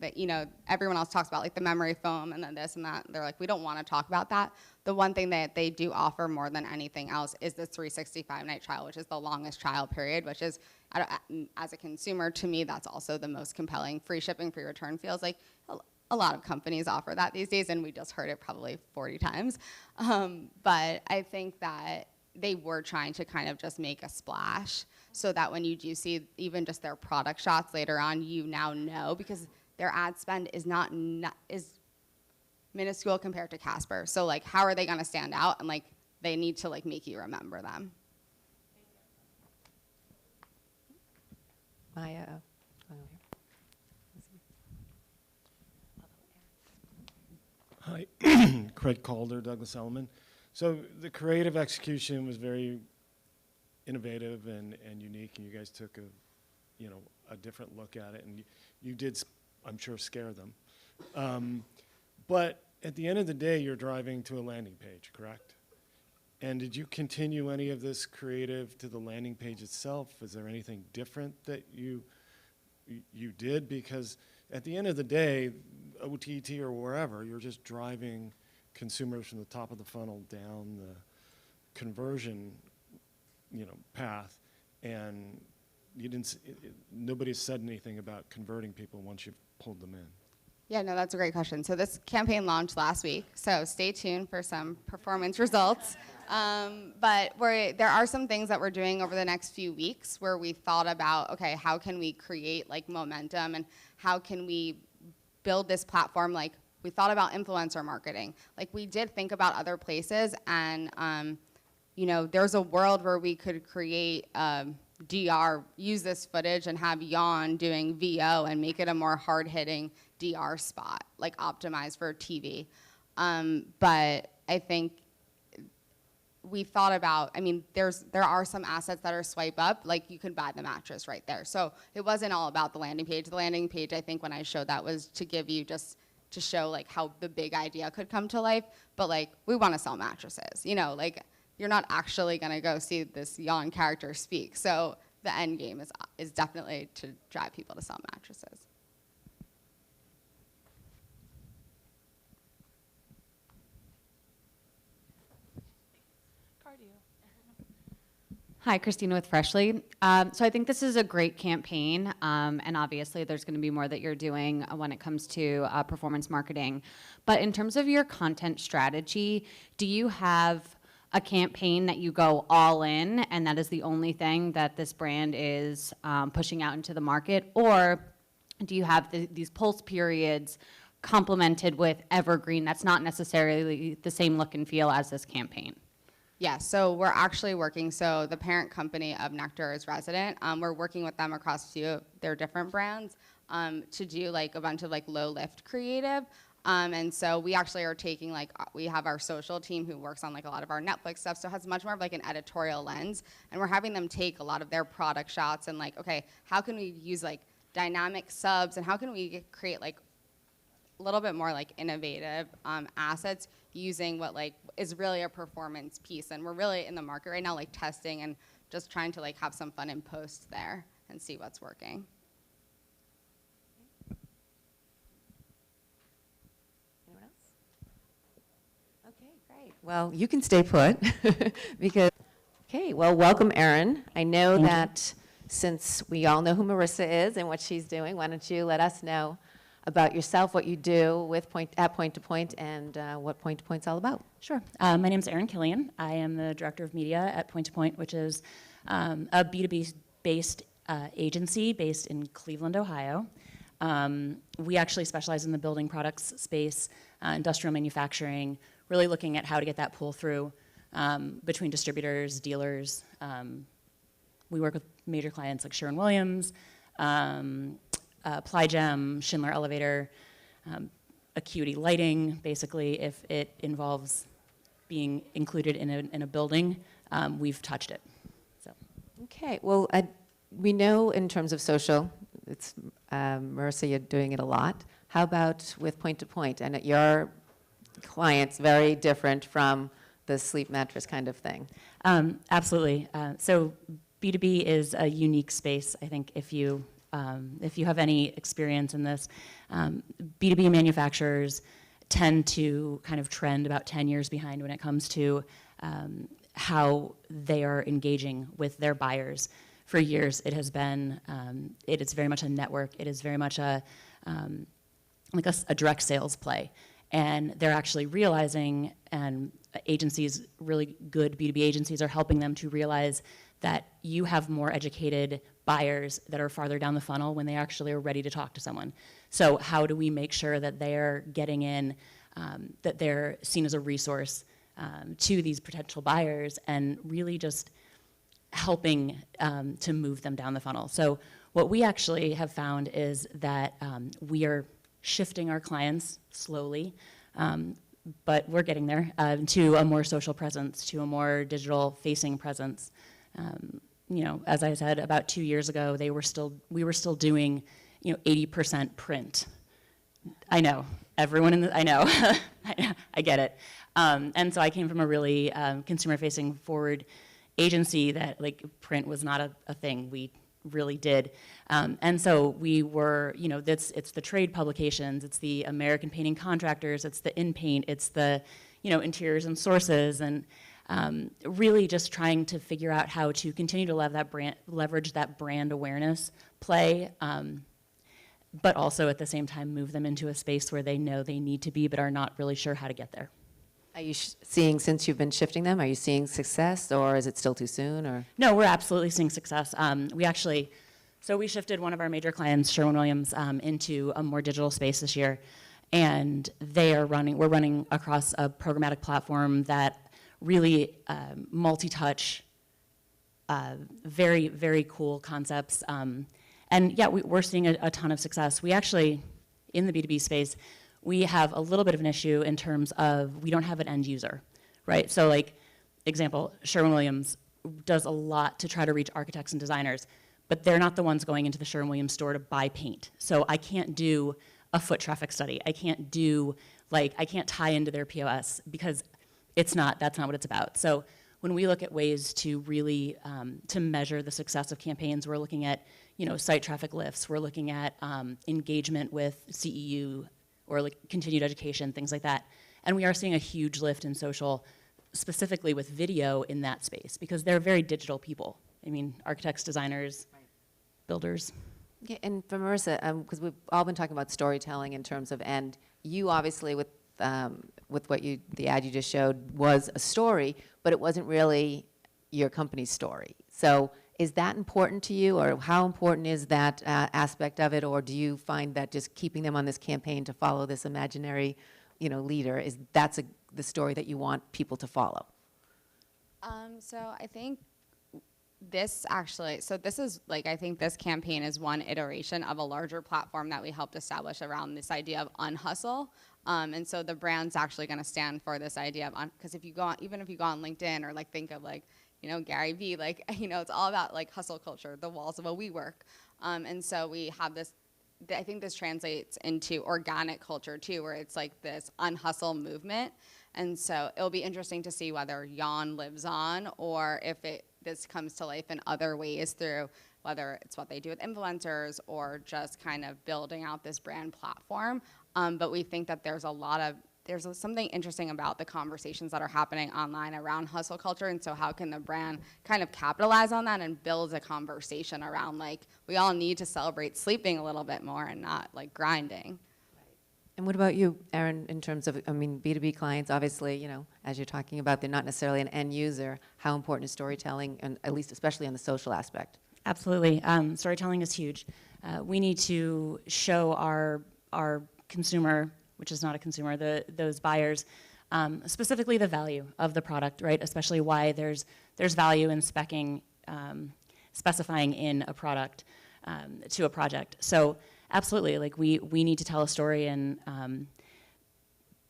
everyone else talks about like the memory foam and then this and that. They're like, we don't want to talk about that. The one thing that they do offer more than anything else is the 365-night trial, which is the longest trial period, which is, as a consumer, to me, that's also the most compelling. Free shipping, free return feels like a lot of companies offer that these days, and we just heard it probably 40 times. But I think that they were trying to kind of just make a splash so that when you do see even just their product shots later on, you now know, because their ad spend is is minuscule compared to Casper. So like, how are they going to stand out? And like, they need to like make you remember them. Maya. Hi, Craig Calder, Douglas Elliman. So the creative execution was very innovative and unique, and you guys took a different look at it, and you did, I'm sure, scare them. But at the end of the day, you're driving to a landing page, correct? And did you continue any of this creative to the landing page itself? Is there anything different that you did? Because at the end of the day, OTT or wherever, you're just driving consumers from the top of the funnel down the conversion, path, and nobody said anything about converting people once you've pulled them in. Yeah, no, that's a great question. So this campaign launched last week, so stay tuned for some performance results. But there are some things that we're doing over the next few weeks where we thought about, okay, how can we create like momentum, and how can we build this platform? Like, we thought about influencer marketing. Like, we did think about other places, and there's a world where we could create DR, use this footage and have Yawn doing VO and make it a more hard-hitting DR spot, like optimized for TV. But I think we thought about, there are some assets that are swipe up, like you could buy the mattress right there. So it wasn't all about the landing page. The landing page, I think when I showed that, was to give you just to show like how the big idea could come to life. But like, we want to sell mattresses, like you're not actually gonna go see this Yawn character speak. So the end game is definitely to drive people to sell mattresses. Hi, Christina with Freshly. So I think this is a great campaign, and obviously there's going to be more that you're doing when it comes to performance marketing. But in terms of your content strategy, do you have a campaign that you go all in, and that is the only thing that this brand is pushing out into the market? Or do you have these pulse periods complemented with evergreen that's not necessarily the same look and feel as this campaign? Yeah, so we're actually working, so the parent company of Nectar is Resident. We're working with them across a few of their different brands to do like a bunch of like low lift creative. And so we actually are taking like, we have our social team who works on like a lot of our Netflix stuff, so it has much more of like an editorial lens. And we're having them take a lot of their product shots and like, okay, how can we use like dynamic subs and how can we create like a little bit more like innovative assets using what like is really a performance piece. And we're really in the market right now like testing and just trying to like have some fun in post there and see what's working. Anyone else? Okay, great. Well, you can stay put because, okay, well, welcome, Erin. I know Thank you. that since we all know who Marissa is and what she's doing, why don't you let us know about yourself, what you do with Point to Point, and what Point to Point's all about. Sure. My name is Erin Killian. I am the Director of Media at Point to Point, which is a B2B-based agency based in Cleveland, Ohio. We actually specialize in the building products space, industrial manufacturing, really looking at how to get that pull through between distributors, dealers. We work with major clients like Sherwin-Williams, Plygem, Schindler Elevator, Acuity Lighting, basically, if it involves being included in a building, we've touched it. So. Okay, well, we know in terms of social, it's Marissa, you're doing it a lot. How about with Point to Point? And your clients very different from the sleep mattress kind of thing. Absolutely. So B2B is a unique space, I think, if you have any experience in this. B2B manufacturers tend to kind of trend about 10 years behind when it comes to how they are engaging with their buyers. For years, it has been, it is very much a network. It is very much a direct sales play. And they're actually realizing, and agencies, really good B2B agencies, are helping them to realize that you have more educated buyers that are farther down the funnel when they actually are ready to talk to someone. So how do we make sure that they're getting in, that they're seen as a resource to these potential buyers and really just helping to move them down the funnel. So what we actually have found is that we are shifting our clients slowly, but we're getting there, to a more social presence, to a more digital facing presence. You know, as I said, about 2 years ago, we were still doing, 80% print. I know, everyone I know, I get it. And so I came from a really consumer-facing forward agency that like print was not a thing. We really did. And so we were, it's the trade publications, it's the American Painting Contractors, it's the InPaint, it's the, Interiors and Sources, and really just trying to figure out how to continue to leverage that brand awareness play, but also at the same time move them into a space where they know they need to be but are not really sure how to get there. Are you seeing, since you've been shifting them, are you seeing success, or is it still too soon? Or No, we're absolutely seeing success. We shifted one of our major clients, Sherwin-Williams, into a more digital space this year, and we're running across a programmatic platform that really multi-touch, very, very cool concepts. And yeah, we're seeing a ton of success. We actually, in the B2B space, we have a little bit of an issue in terms of we don't have an end user, right? So like, example, Sherwin-Williams does a lot to try to reach architects and designers, but they're not the ones going into the Sherwin-Williams store to buy paint. So I can't do a foot traffic study. I can't tie into their POS because that's not what it's about. So when we look at ways to really to measure the success of campaigns, we're looking at site traffic lifts. We're looking at engagement with CEU or like continued education, things like that. And we are seeing a huge lift in social specifically with video in that space, because they're very digital people. I mean, architects, designers, builders. Yeah, and for Marissa, because we've all been talking about storytelling in terms of, and you obviously with what the ad you just showed was a story, but it wasn't really your company's story. So is that important to you, or how important is that aspect of it, or do you find that just keeping them on this campaign to follow this imaginary, leader, that's the story that you want people to follow? So I think this is I think this campaign is one iteration of a larger platform that we helped establish around this idea of unhustle. And so the brand's actually going to stand for this idea of, because even if you go on LinkedIn or think of Gary Vee, it's all about hustle culture, the walls of a WeWork. And so we have this, I think this translates into organic culture too, where it's this unhustle movement. And so it'll be interesting to see whether Yawn lives on, or if this comes to life in other ways through whether it's what they do with influencers or just kind of building out this brand platform. But we think that there's something interesting about the conversations that are happening online around hustle culture, and so how can the brand kind of capitalize on that and build a conversation around we all need to celebrate sleeping a little bit more and not grinding. And what about you, Erin, in terms of, B2B clients, obviously, as you're talking about, they're not necessarily an end user. How important is storytelling, and at least especially on the social aspect? Absolutely. Storytelling is huge. We need to show our consumer, which is not a consumer, those buyers, specifically the value of the product, right? Especially why there's value in specifying in a product to a project. So absolutely, we need to tell a story, and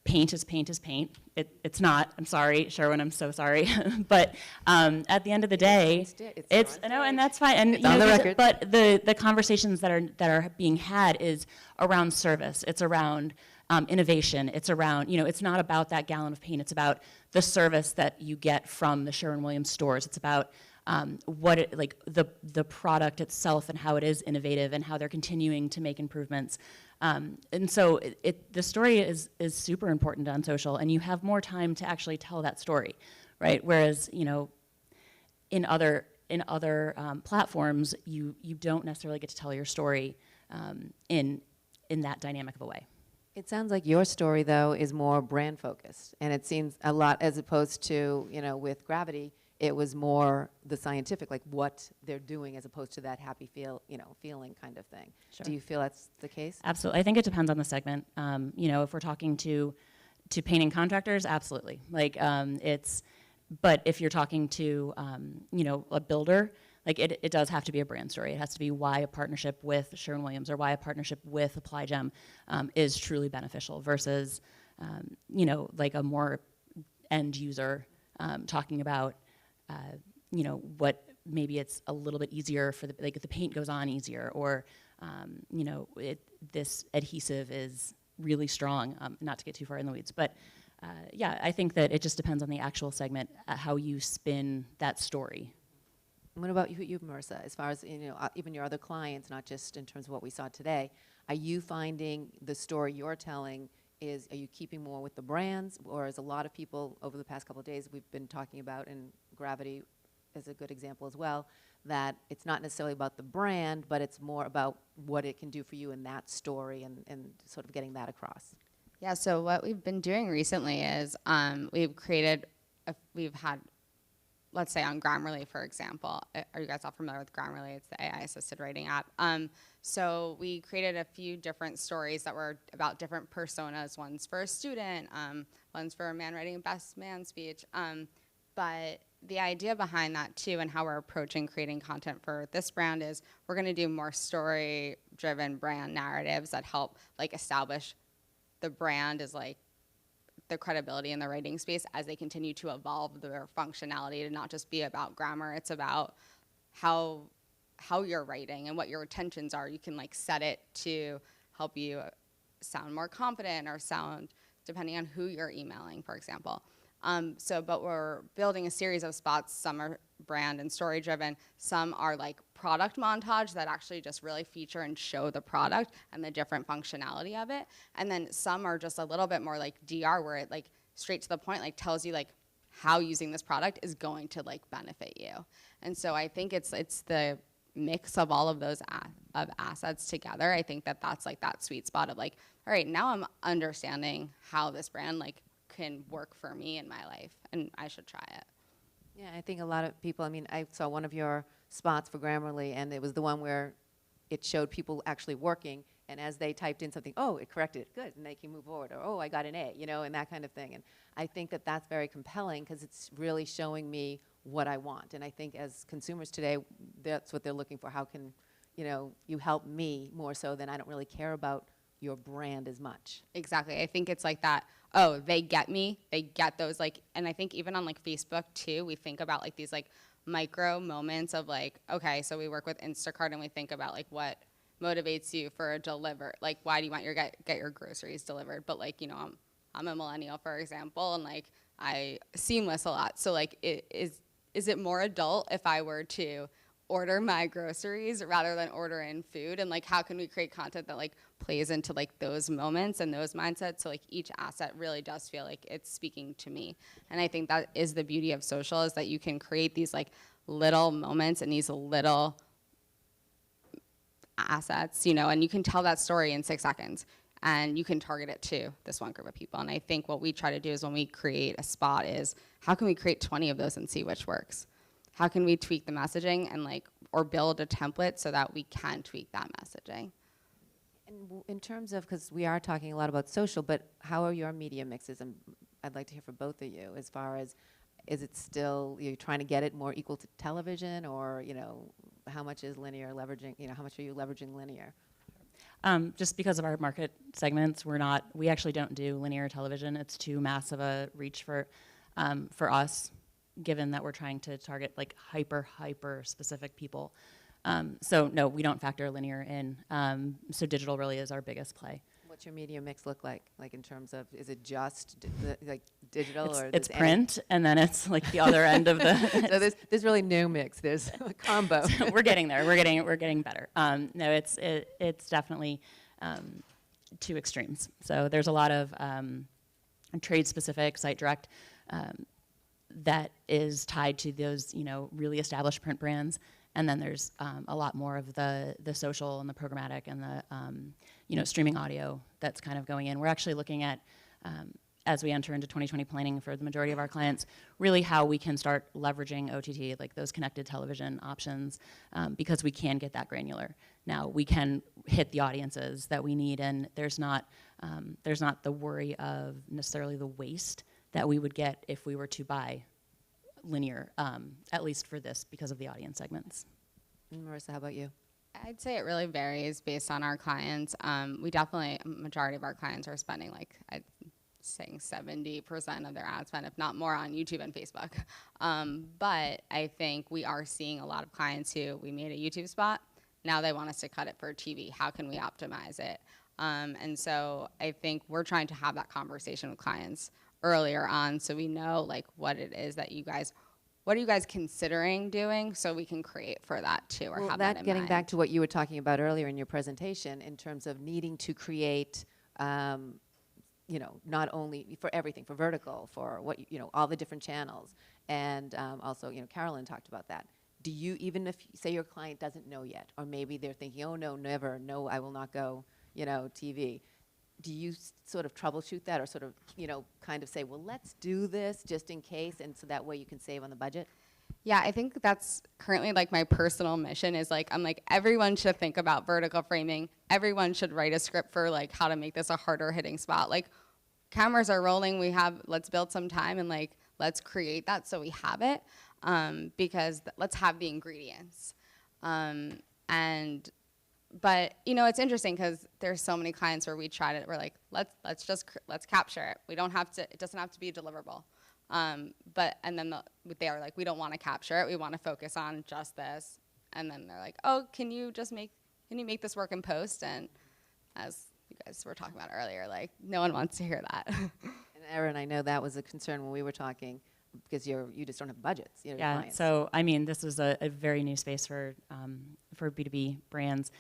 paint is paint is paint. It's not. I'm sorry, Sherwin. I'm so sorry. But at the end of the day, it's no, and that's fine. And it's on the record. But the conversations that are being had is around service. It's around innovation. It's around, it's not about that gallon of paint. It's about the service that you get from the Sherwin-Williams stores. It's about the product itself and how it is innovative and how they're continuing to make improvements. And so the story is super important on social, and you have more time to actually tell that story, right? Whereas, in other platforms, you don't necessarily get to tell your story in that dynamic of a way. It sounds like your story, though, is more brand focused, and it seems a lot, as opposed to, with Gravity, it was more the scientific, what they're doing, as opposed to that happy feeling kind of thing. Sure. Do you feel that's the case? Absolutely. I think it depends on the segment. If we're talking to painting contractors, absolutely. But if you're talking to, a builder, it does have to be a brand story. It has to be why a partnership with Sherwin-Williams or why a partnership with Apply Gem is truly beneficial versus, a more end user talking about, what maybe it's a little bit easier for the paint goes on easier, or, this adhesive is really strong, not to get too far in the weeds. But yeah, I think that it just depends on the actual segment, how you spin that story. What about you, Marissa, as far as, even your other clients, not just in terms of what we saw today, are you finding the story you're telling are you keeping more with the brands, or as a lot of people over the past couple of days we've been talking about, and Gravity is a good example as well, that it's not necessarily about the brand, but it's more about what it can do for you in that story, and sort of getting that across? Yeah, so what we've been doing recently is we've had, let's say on Grammarly, for example. Are you guys all familiar with Grammarly? It's the AI-assisted writing app. So we created a few different stories that were about different personas. One's for a student, one's for a man writing a best man speech. But the idea behind that too, and how we're approaching creating content for this brand, is we're going to do more story-driven brand narratives that help establish the brand as the credibility in the writing space as they continue to evolve their functionality to not just be about grammar. It's about how you're writing and what your intentions are. You can set it to help you sound more confident, or sound, depending on who you're emailing, for example. But we're building a series of spots. Some are brand and story driven. Some are product montage that actually just really feature and show the product and the different functionality of it. And then some are just a little bit more DR, where it straight to the point tells you how using this product is going to like benefit you. And so I think it's the mix of all of those of assets together. I think that's like that sweet spot of like, all right, now I'm understanding how this brand like can work for me in my life, and I should try it. Yeah, I think a lot of people, I mean, I saw one of your spots for Grammarly, and it was the one where it showed people actually working, and as they typed in something, oh, it corrected it, good, and they can move forward, or oh, I got an A, you know, and that kind of thing. And I think that that's very compelling because it's really showing me what I want. And I think as consumers today, that's what they're looking for. How can, you know, you help me more so than I don't really care about your brand as much. Exactly. I think it's like that, oh, they get me, they get those like, and I think even on like Facebook too, we think about like these like micro moments of like, okay, so we work with Instacart and we think about like what motivates you for a deliver, like why do you want your get your groceries delivered? But like, you know, I'm a millennial, for example, and like I seamless a lot. So like is it more adult if I were to order my groceries rather than order in food? And like how can we create content that like plays into like those moments and those mindsets, so like each asset really does feel like it's speaking to me. And I think that is the beauty of social, is that you can create these like little moments and these little assets, you know, and you can tell that story in 6 seconds and you can target it to this one group of people. And I think what we try to do is when we create a spot is how can we create 20 of those and see which works? How can we tweak the messaging and like, or build a template so that we can tweak that messaging? And in terms of, because we are talking a lot about social, but how are your media mixes? And I'd like to hear from both of you as far as, is it still, you're trying to get it more equal to television, or, you know, how much is linear leveraging, you know, how much are you leveraging linear? Just because of our market segments, we actually don't do linear television. It's too massive a reach for us, given that we're trying to target like hyper specific people. So no, we don't factor linear in. So digital really is our biggest play. What's your media mix look like? Like in terms of, is it just like digital, or it's print, and then it's like the other end of the. So there's really no mix. There's a combo. So we're getting there. We're getting better. No, it's definitely two extremes. So there's a lot of trade specific, site direct. That is tied to those, you know, really established print brands, and then there's a lot more of the social and the programmatic and the you know, streaming audio that's kind of going in. We're actually looking at, as we enter into 2020 planning for the majority of our clients, really how we can start leveraging OTT, like those connected television options, because we can get that granular. Now we can hit the audiences that we need, and there's not the worry of necessarily the waste that we would get if we were to buy linear, at least for this, because of the audience segments. And Marissa, how about you? I'd say it really varies based on our clients. We definitely, a majority of our clients are spending like, I'd saying 70% of their ad spend, if not more, on YouTube and Facebook. But I think we are seeing a lot of clients who, we made a YouTube spot, now they want us to cut it for TV. How can we optimize it? And so I think we're trying to have that conversation with clients earlier on, so we know like what it is that you guys, what are you guys considering doing, so we can create for that too, or Well, have that in getting mind. back to what you were talking about earlier in your presentation, in terms of needing to create, you know, not only for everything, for vertical, for what, you know, all the different channels, and also, you know, Carolyn talked about that. Do you, even if, say your client doesn't know yet, or maybe they're thinking, oh no, never, no, I will not go, you know, TV, do you sort of troubleshoot that, or sort of, you know, kind of say, well, let's do this just in case, and so that way you can save on the budget? Yeah, I think that's currently like my personal mission, is like, I'm like, everyone should think about vertical framing. Everyone should write a script for like how to make this a harder hitting spot. Like, cameras are rolling, let's build some time and like, let's create that so we have it, because let's have the ingredients. But you know, it's interesting because there's so many clients where we tried it. We're like, let's capture it. We don't have to. It doesn't have to be deliverable. And then they are like, we don't want to capture it. We want to focus on just this. And then they're like, oh, can you make this work in post? And as you guys were talking about earlier, like no one wants to hear that. And Erin, I know that was a concern when we were talking, because you just don't have budgets. You know, Yeah, clients. so I mean, this is a very new space for B2B brands.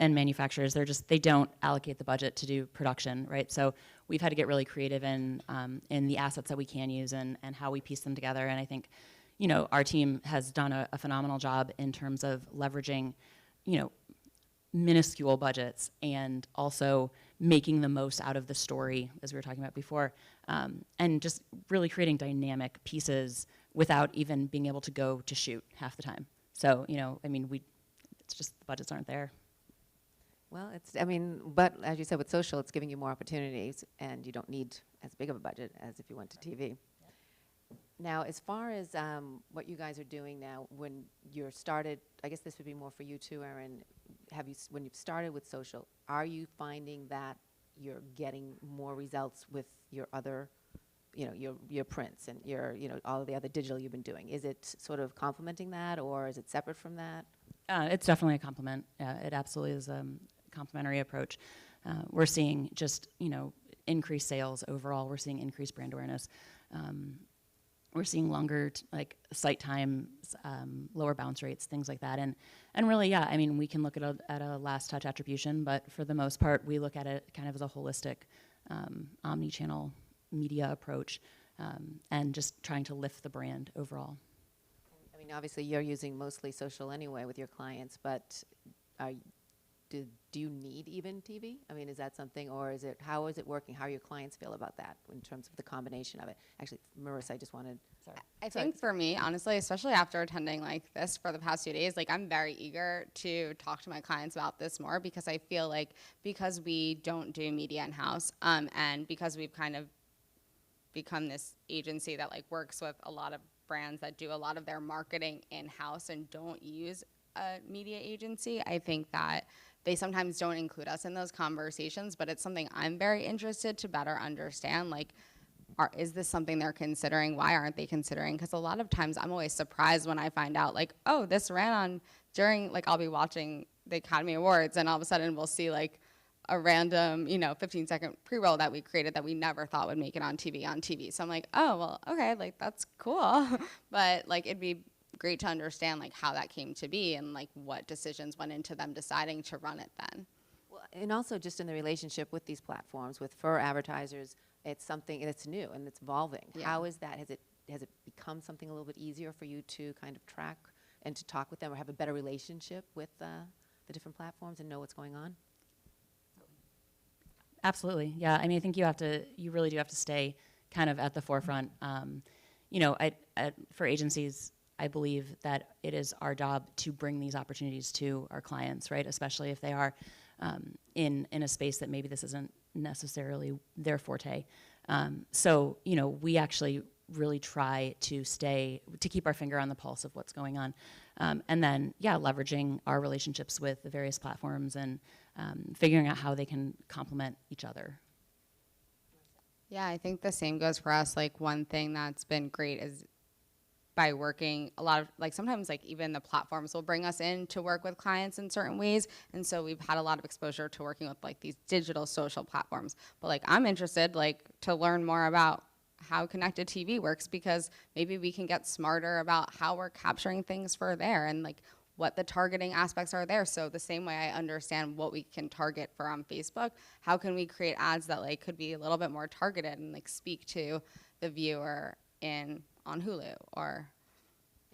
and manufacturers, they don't allocate the budget to do production, right? So we've had to get really creative in the assets that we can use and how we piece them together. And I think, our team has done a phenomenal job in terms of leveraging, minuscule budgets and also making the most out of the story, as we were talking about before, and just really creating dynamic pieces without even being able to go to shoot half the time. So, it's just the budgets aren't there. Well, but as you said, with social, it's giving you more opportunities, and you don't need as big of a budget as if you went to TV. Now, as far as what you guys are doing now, when you're started, I guess this would be more for you too, Erin. When you've started with social, are you finding that you're getting more results with your other, your prints and your, all of the other digital you've been doing? Is it sort of complementing that, or is it separate from that? It's definitely a complement. It absolutely is a complementary approach. We're seeing just, increased sales overall. We're seeing increased brand awareness. We're seeing longer site times, lower bounce rates, things like that. And really, we can look at a last touch attribution, but for the most part, we look at it kind of as a holistic omni-channel media approach, and just trying to lift the brand overall. Obviously you're using mostly social anyway with your clients, but do you need even TV? Is that something, or how is it working? How do your clients feel about that in terms of the combination of it? Actually, Marissa, I just wanted. I think for me, honestly, especially after attending this for the past 2 days, I'm very eager to talk to my clients about this more, because I feel like because we don't do media in-house, and because we've kind of become this agency that works with a lot of brands that do a lot of their marketing in-house and don't use a media agency, I think that they sometimes don't include us in those conversations, but it's something I'm very interested to better understand. Is this something they're considering? Why aren't they considering? Because a lot of times I'm always surprised when I find out, oh, this ran on during, I'll be watching the Academy Awards, and all of a sudden we'll see a random, 15-second pre-roll that we created that we never thought would make it on TV. So I'm oh, well, okay, that's cool. But it'd be great to understand how that came to be and what decisions went into them deciding to run it then. Well, and also just in the relationship with these platforms, for advertisers, it's something, it's new and it's evolving. Yeah. How is that? Has it become something a little bit easier for you to kind of track and to talk with them, or have a better relationship with the different platforms and know what's going on? Absolutely, yeah. I think you really do have to stay kind of at the forefront. For agencies, I believe that it is our job to bring these opportunities to our clients, right? Especially if they are in a space that maybe this isn't necessarily their forte. So, we actually really try to keep our finger on the pulse of what's going on. And then, leveraging our relationships with the various platforms and figuring out how they can complement each other. Yeah, I think the same goes for us. One thing that's been great is by working a lot of, sometimes even the platforms will bring us in to work with clients in certain ways. And so we've had a lot of exposure to working with these digital social platforms. But I'm interested to learn more about how connected TV works, because maybe we can get smarter about how we're capturing things for there and what the targeting aspects are there. So the same way I understand what we can target for on Facebook, how can we create ads that could be a little bit more targeted and speak to the viewer on Hulu or.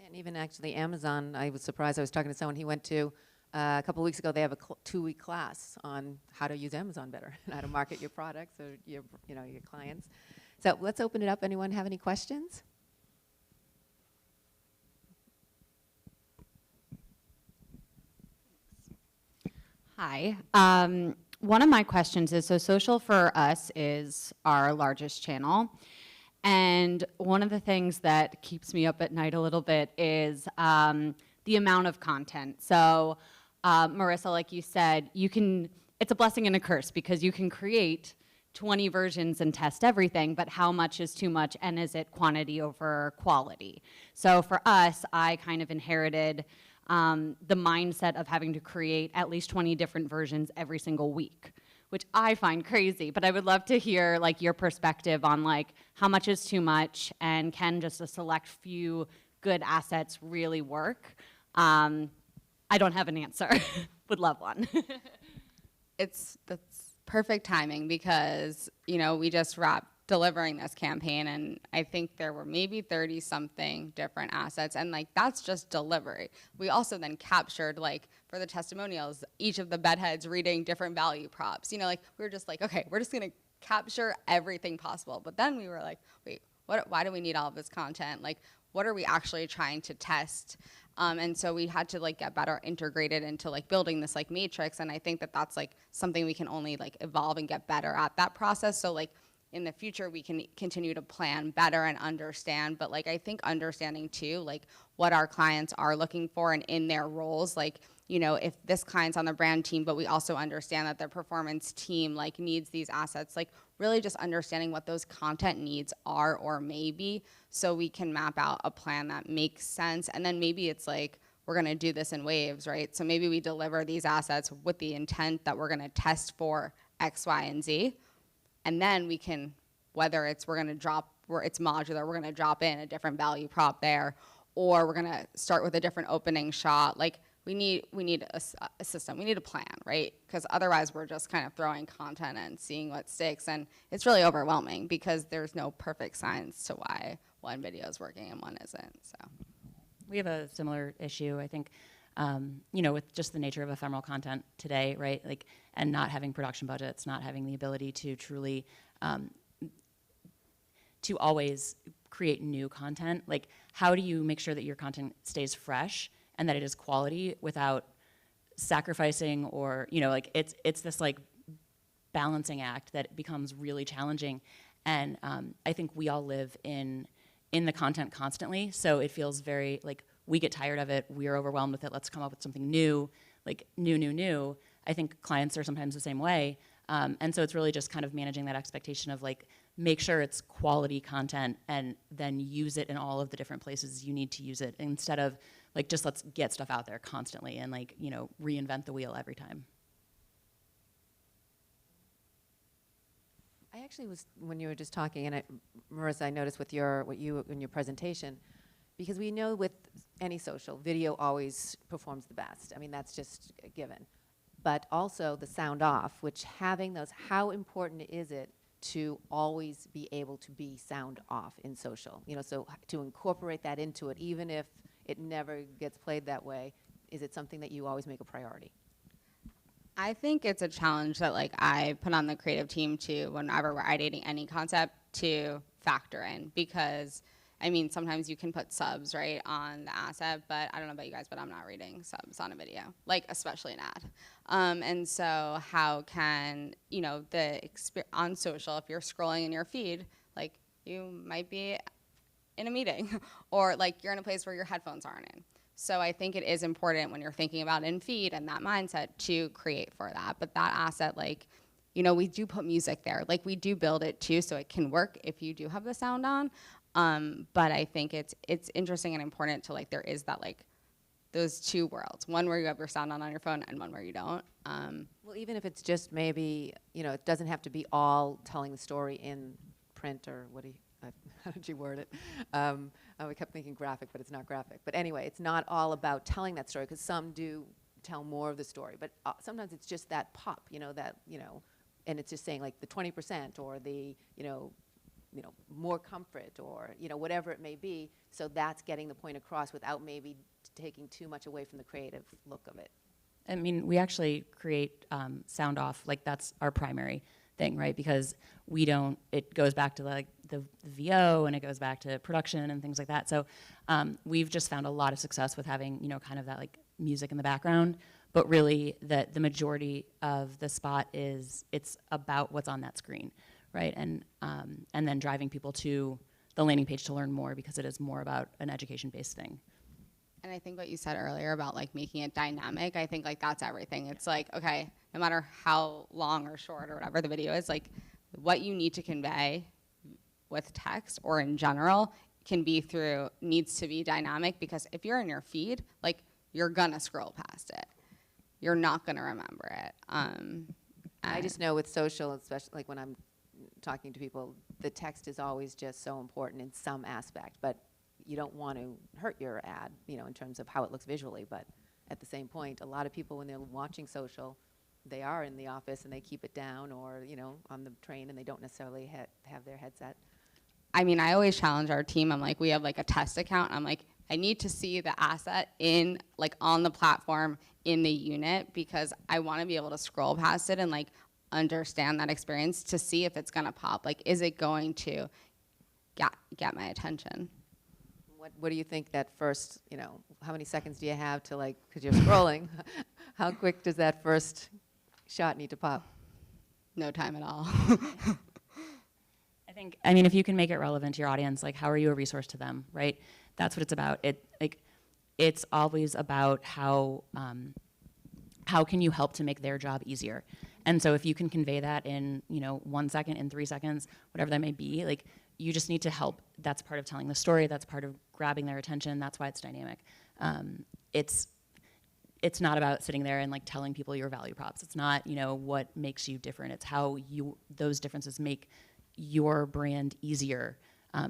And even actually Amazon, I was surprised. I was talking to someone, he went to, a couple of weeks ago, they have a 2-week class on how to use Amazon better and how to market your products or your clients. So let's open it up. Anyone have any questions? Hi. One of my questions is, so social for us is our largest channel. And one of the things that keeps me up at night a little bit is the amount of content. So Marissa, like you said, it's a blessing and a curse, because you can create 20 versions and test everything, but how much is too much, and is it quantity over quality? So for us, I kind of inherited the mindset of having to create at least 20 different versions every single week, which I find crazy. But I would love to hear your perspective on how much is too much, and can just a select few good assets really work? I don't have an answer. would love one. That's perfect timing because, you know, we just wrapped delivering this campaign and I think there were maybe 30 something different assets and like that's just delivery. We also then captured like for the testimonials each of the bedheads reading different value props. You know, like we were just like, okay, we're just going to capture everything possible. But then we were like, wait, why do we need all of this content? Like what are we actually trying to test? And so we had to like get better integrated into like building this like matrix. And I think that that's like something we can only like evolve and get better at that process. So like in the future, we can continue to plan better and understand. But like I think understanding too, like what our clients are looking for and in their roles, like, you know, if this client's on the brand team, but we also understand that their performance team like needs these assets, like really just understanding what those content needs are or maybe so we can map out a plan that makes sense. And then maybe it's like, we're gonna do this in waves, right? So maybe we deliver these assets with the intent that we're gonna test for X, Y, and Z. And then we can, whether it's we're gonna drop, where it's modular, we're gonna drop in a different value prop there, or we're gonna start with a different opening shot. Like we need a system, we need a plan, right? Because otherwise we're just kind of throwing content and seeing what sticks. And it's really overwhelming because there's no perfect science to why one video is working and one isn't, so. We have a similar issue, I think, you know, with just the nature of ephemeral content today, right? Like, and not having production budgets, not having the ability to truly, to always create new content. Like, how do you make sure that your content stays fresh and that it is quality without sacrificing or, you know, like it's this like balancing act that becomes really challenging. And I think we all live in the content constantly, so it feels very like we get tired of it, we're overwhelmed with it, let's come up with something new, like new. I think clients are sometimes the same way, and so it's really just kind of managing that expectation of like, make sure it's quality content and then use it in all of the different places you need to use it, instead of like, just let's get stuff out there constantly and like, you know, reinvent the wheel every time. I actually was, when you were just talking, and Marissa, I noticed with what you in your presentation, because we know with any social, video always performs the best. I mean, that's just a given. But also the sound off, which having those, how important is it to always be able to be sound off in social? You know, so to incorporate that into it, even if it never gets played that way, is it something that you always make a priority? I think it's a challenge that like I put on the creative team to whenever we're ideating any concept to factor in, because I mean, sometimes you can put subs right on the asset, but I don't know about you guys, but I'm not reading subs on a video, like especially an ad. And so how can, you know, on social, if you're scrolling in your feed, like you might be in a meeting or like you're in a place where your headphones aren't in. So I think it is important when you're thinking about in feed and that mindset to create for that. But that asset, like, you know, we do put music there. Like we do build it too so it can work if you do have the sound on. But I think it's interesting and important to like, there is that like, those two worlds, one where you have your sound on your phone and one where you don't. Well, even if it's just maybe, you know, it doesn't have to be all telling the story in print or how did you word it? I kept thinking graphic, but it's not graphic. But anyway, it's not all about telling that story, because some do tell more of the story. But sometimes it's just that pop, you know, and it's just saying like the 20% or the, you know, more comfort or, you know, whatever it may be. So that's getting the point across without maybe taking too much away from the creative look of it. I mean, we actually create sound off, like that's our primary thing, right? Because it goes back to like the VO and it goes back to production and things like that. So we've just found a lot of success with having, you know, kind of that like music in the background, but really the majority of the spot it's about what's on that screen, right? And then driving people to the landing page to learn more, because it is more about an education-based thing. And I think what you said earlier about like making it dynamic, I think like that's everything. It's like, okay, no matter how long or short or whatever the video is, like what you need to convey with text or in general needs to be dynamic, because if you're in your feed, like you're gonna scroll past it. You're not gonna remember it. I just know with social, especially like when I'm talking to people, the text is always just so important in some aspect, but you don't want to hurt your ad, you know, in terms of how it looks visually, but at the same point, a lot of people, when they're watching social, they are in the office and they keep it down, or, you know, on the train, and they don't necessarily have their headset. I mean, I always challenge our team. I'm like, we have like a test account. I'm like, I need to see the asset in, like, on the platform in the unit, because I want to be able to scroll past it and like understand that experience to see if it's going to pop. Like, is it going to get my attention? What do you think that first, you know, how many seconds do you have to, like, because you're scrolling, how quick does that first shot need to pop? No time at all. I mean, if you can make it relevant to your audience, like, how are you a resource to them, right? That's what it's about. It's always about how can you help to make their job easier. And so if you can convey that in, you know, 1 second, in 3 seconds, whatever that may be, like, you just need to help. That's part of telling the story. That's part of grabbing their attention. That's why it's dynamic. It's not about sitting there and like telling people your value props. It's not, you know, what makes you different. It's how those differences make your brand easier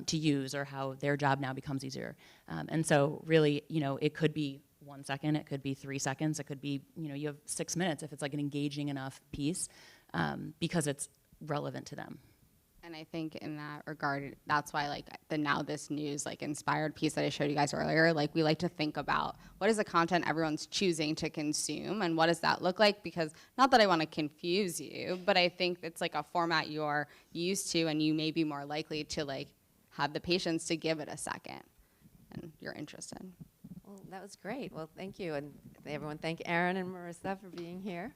to use, or how their job now becomes easier. And so really, you know, it could be 1 second, it could be 3 seconds, it could be, you know, you have 6 minutes if it's like an engaging enough piece, because it's relevant to them. And I think in that regard, that's why like the Now This News like inspired piece that I showed you guys earlier, like we like to think about what is the content everyone's choosing to consume and what does that look like? Because not that I want to confuse you, but I think it's like a format you're used to and you may be more likely to like have the patience to give it a second and you're interested. Well, that was great. Well, thank you. And everyone, thank Aaron and Marissa for being here.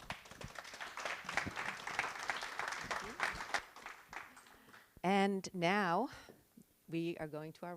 And now we are going to our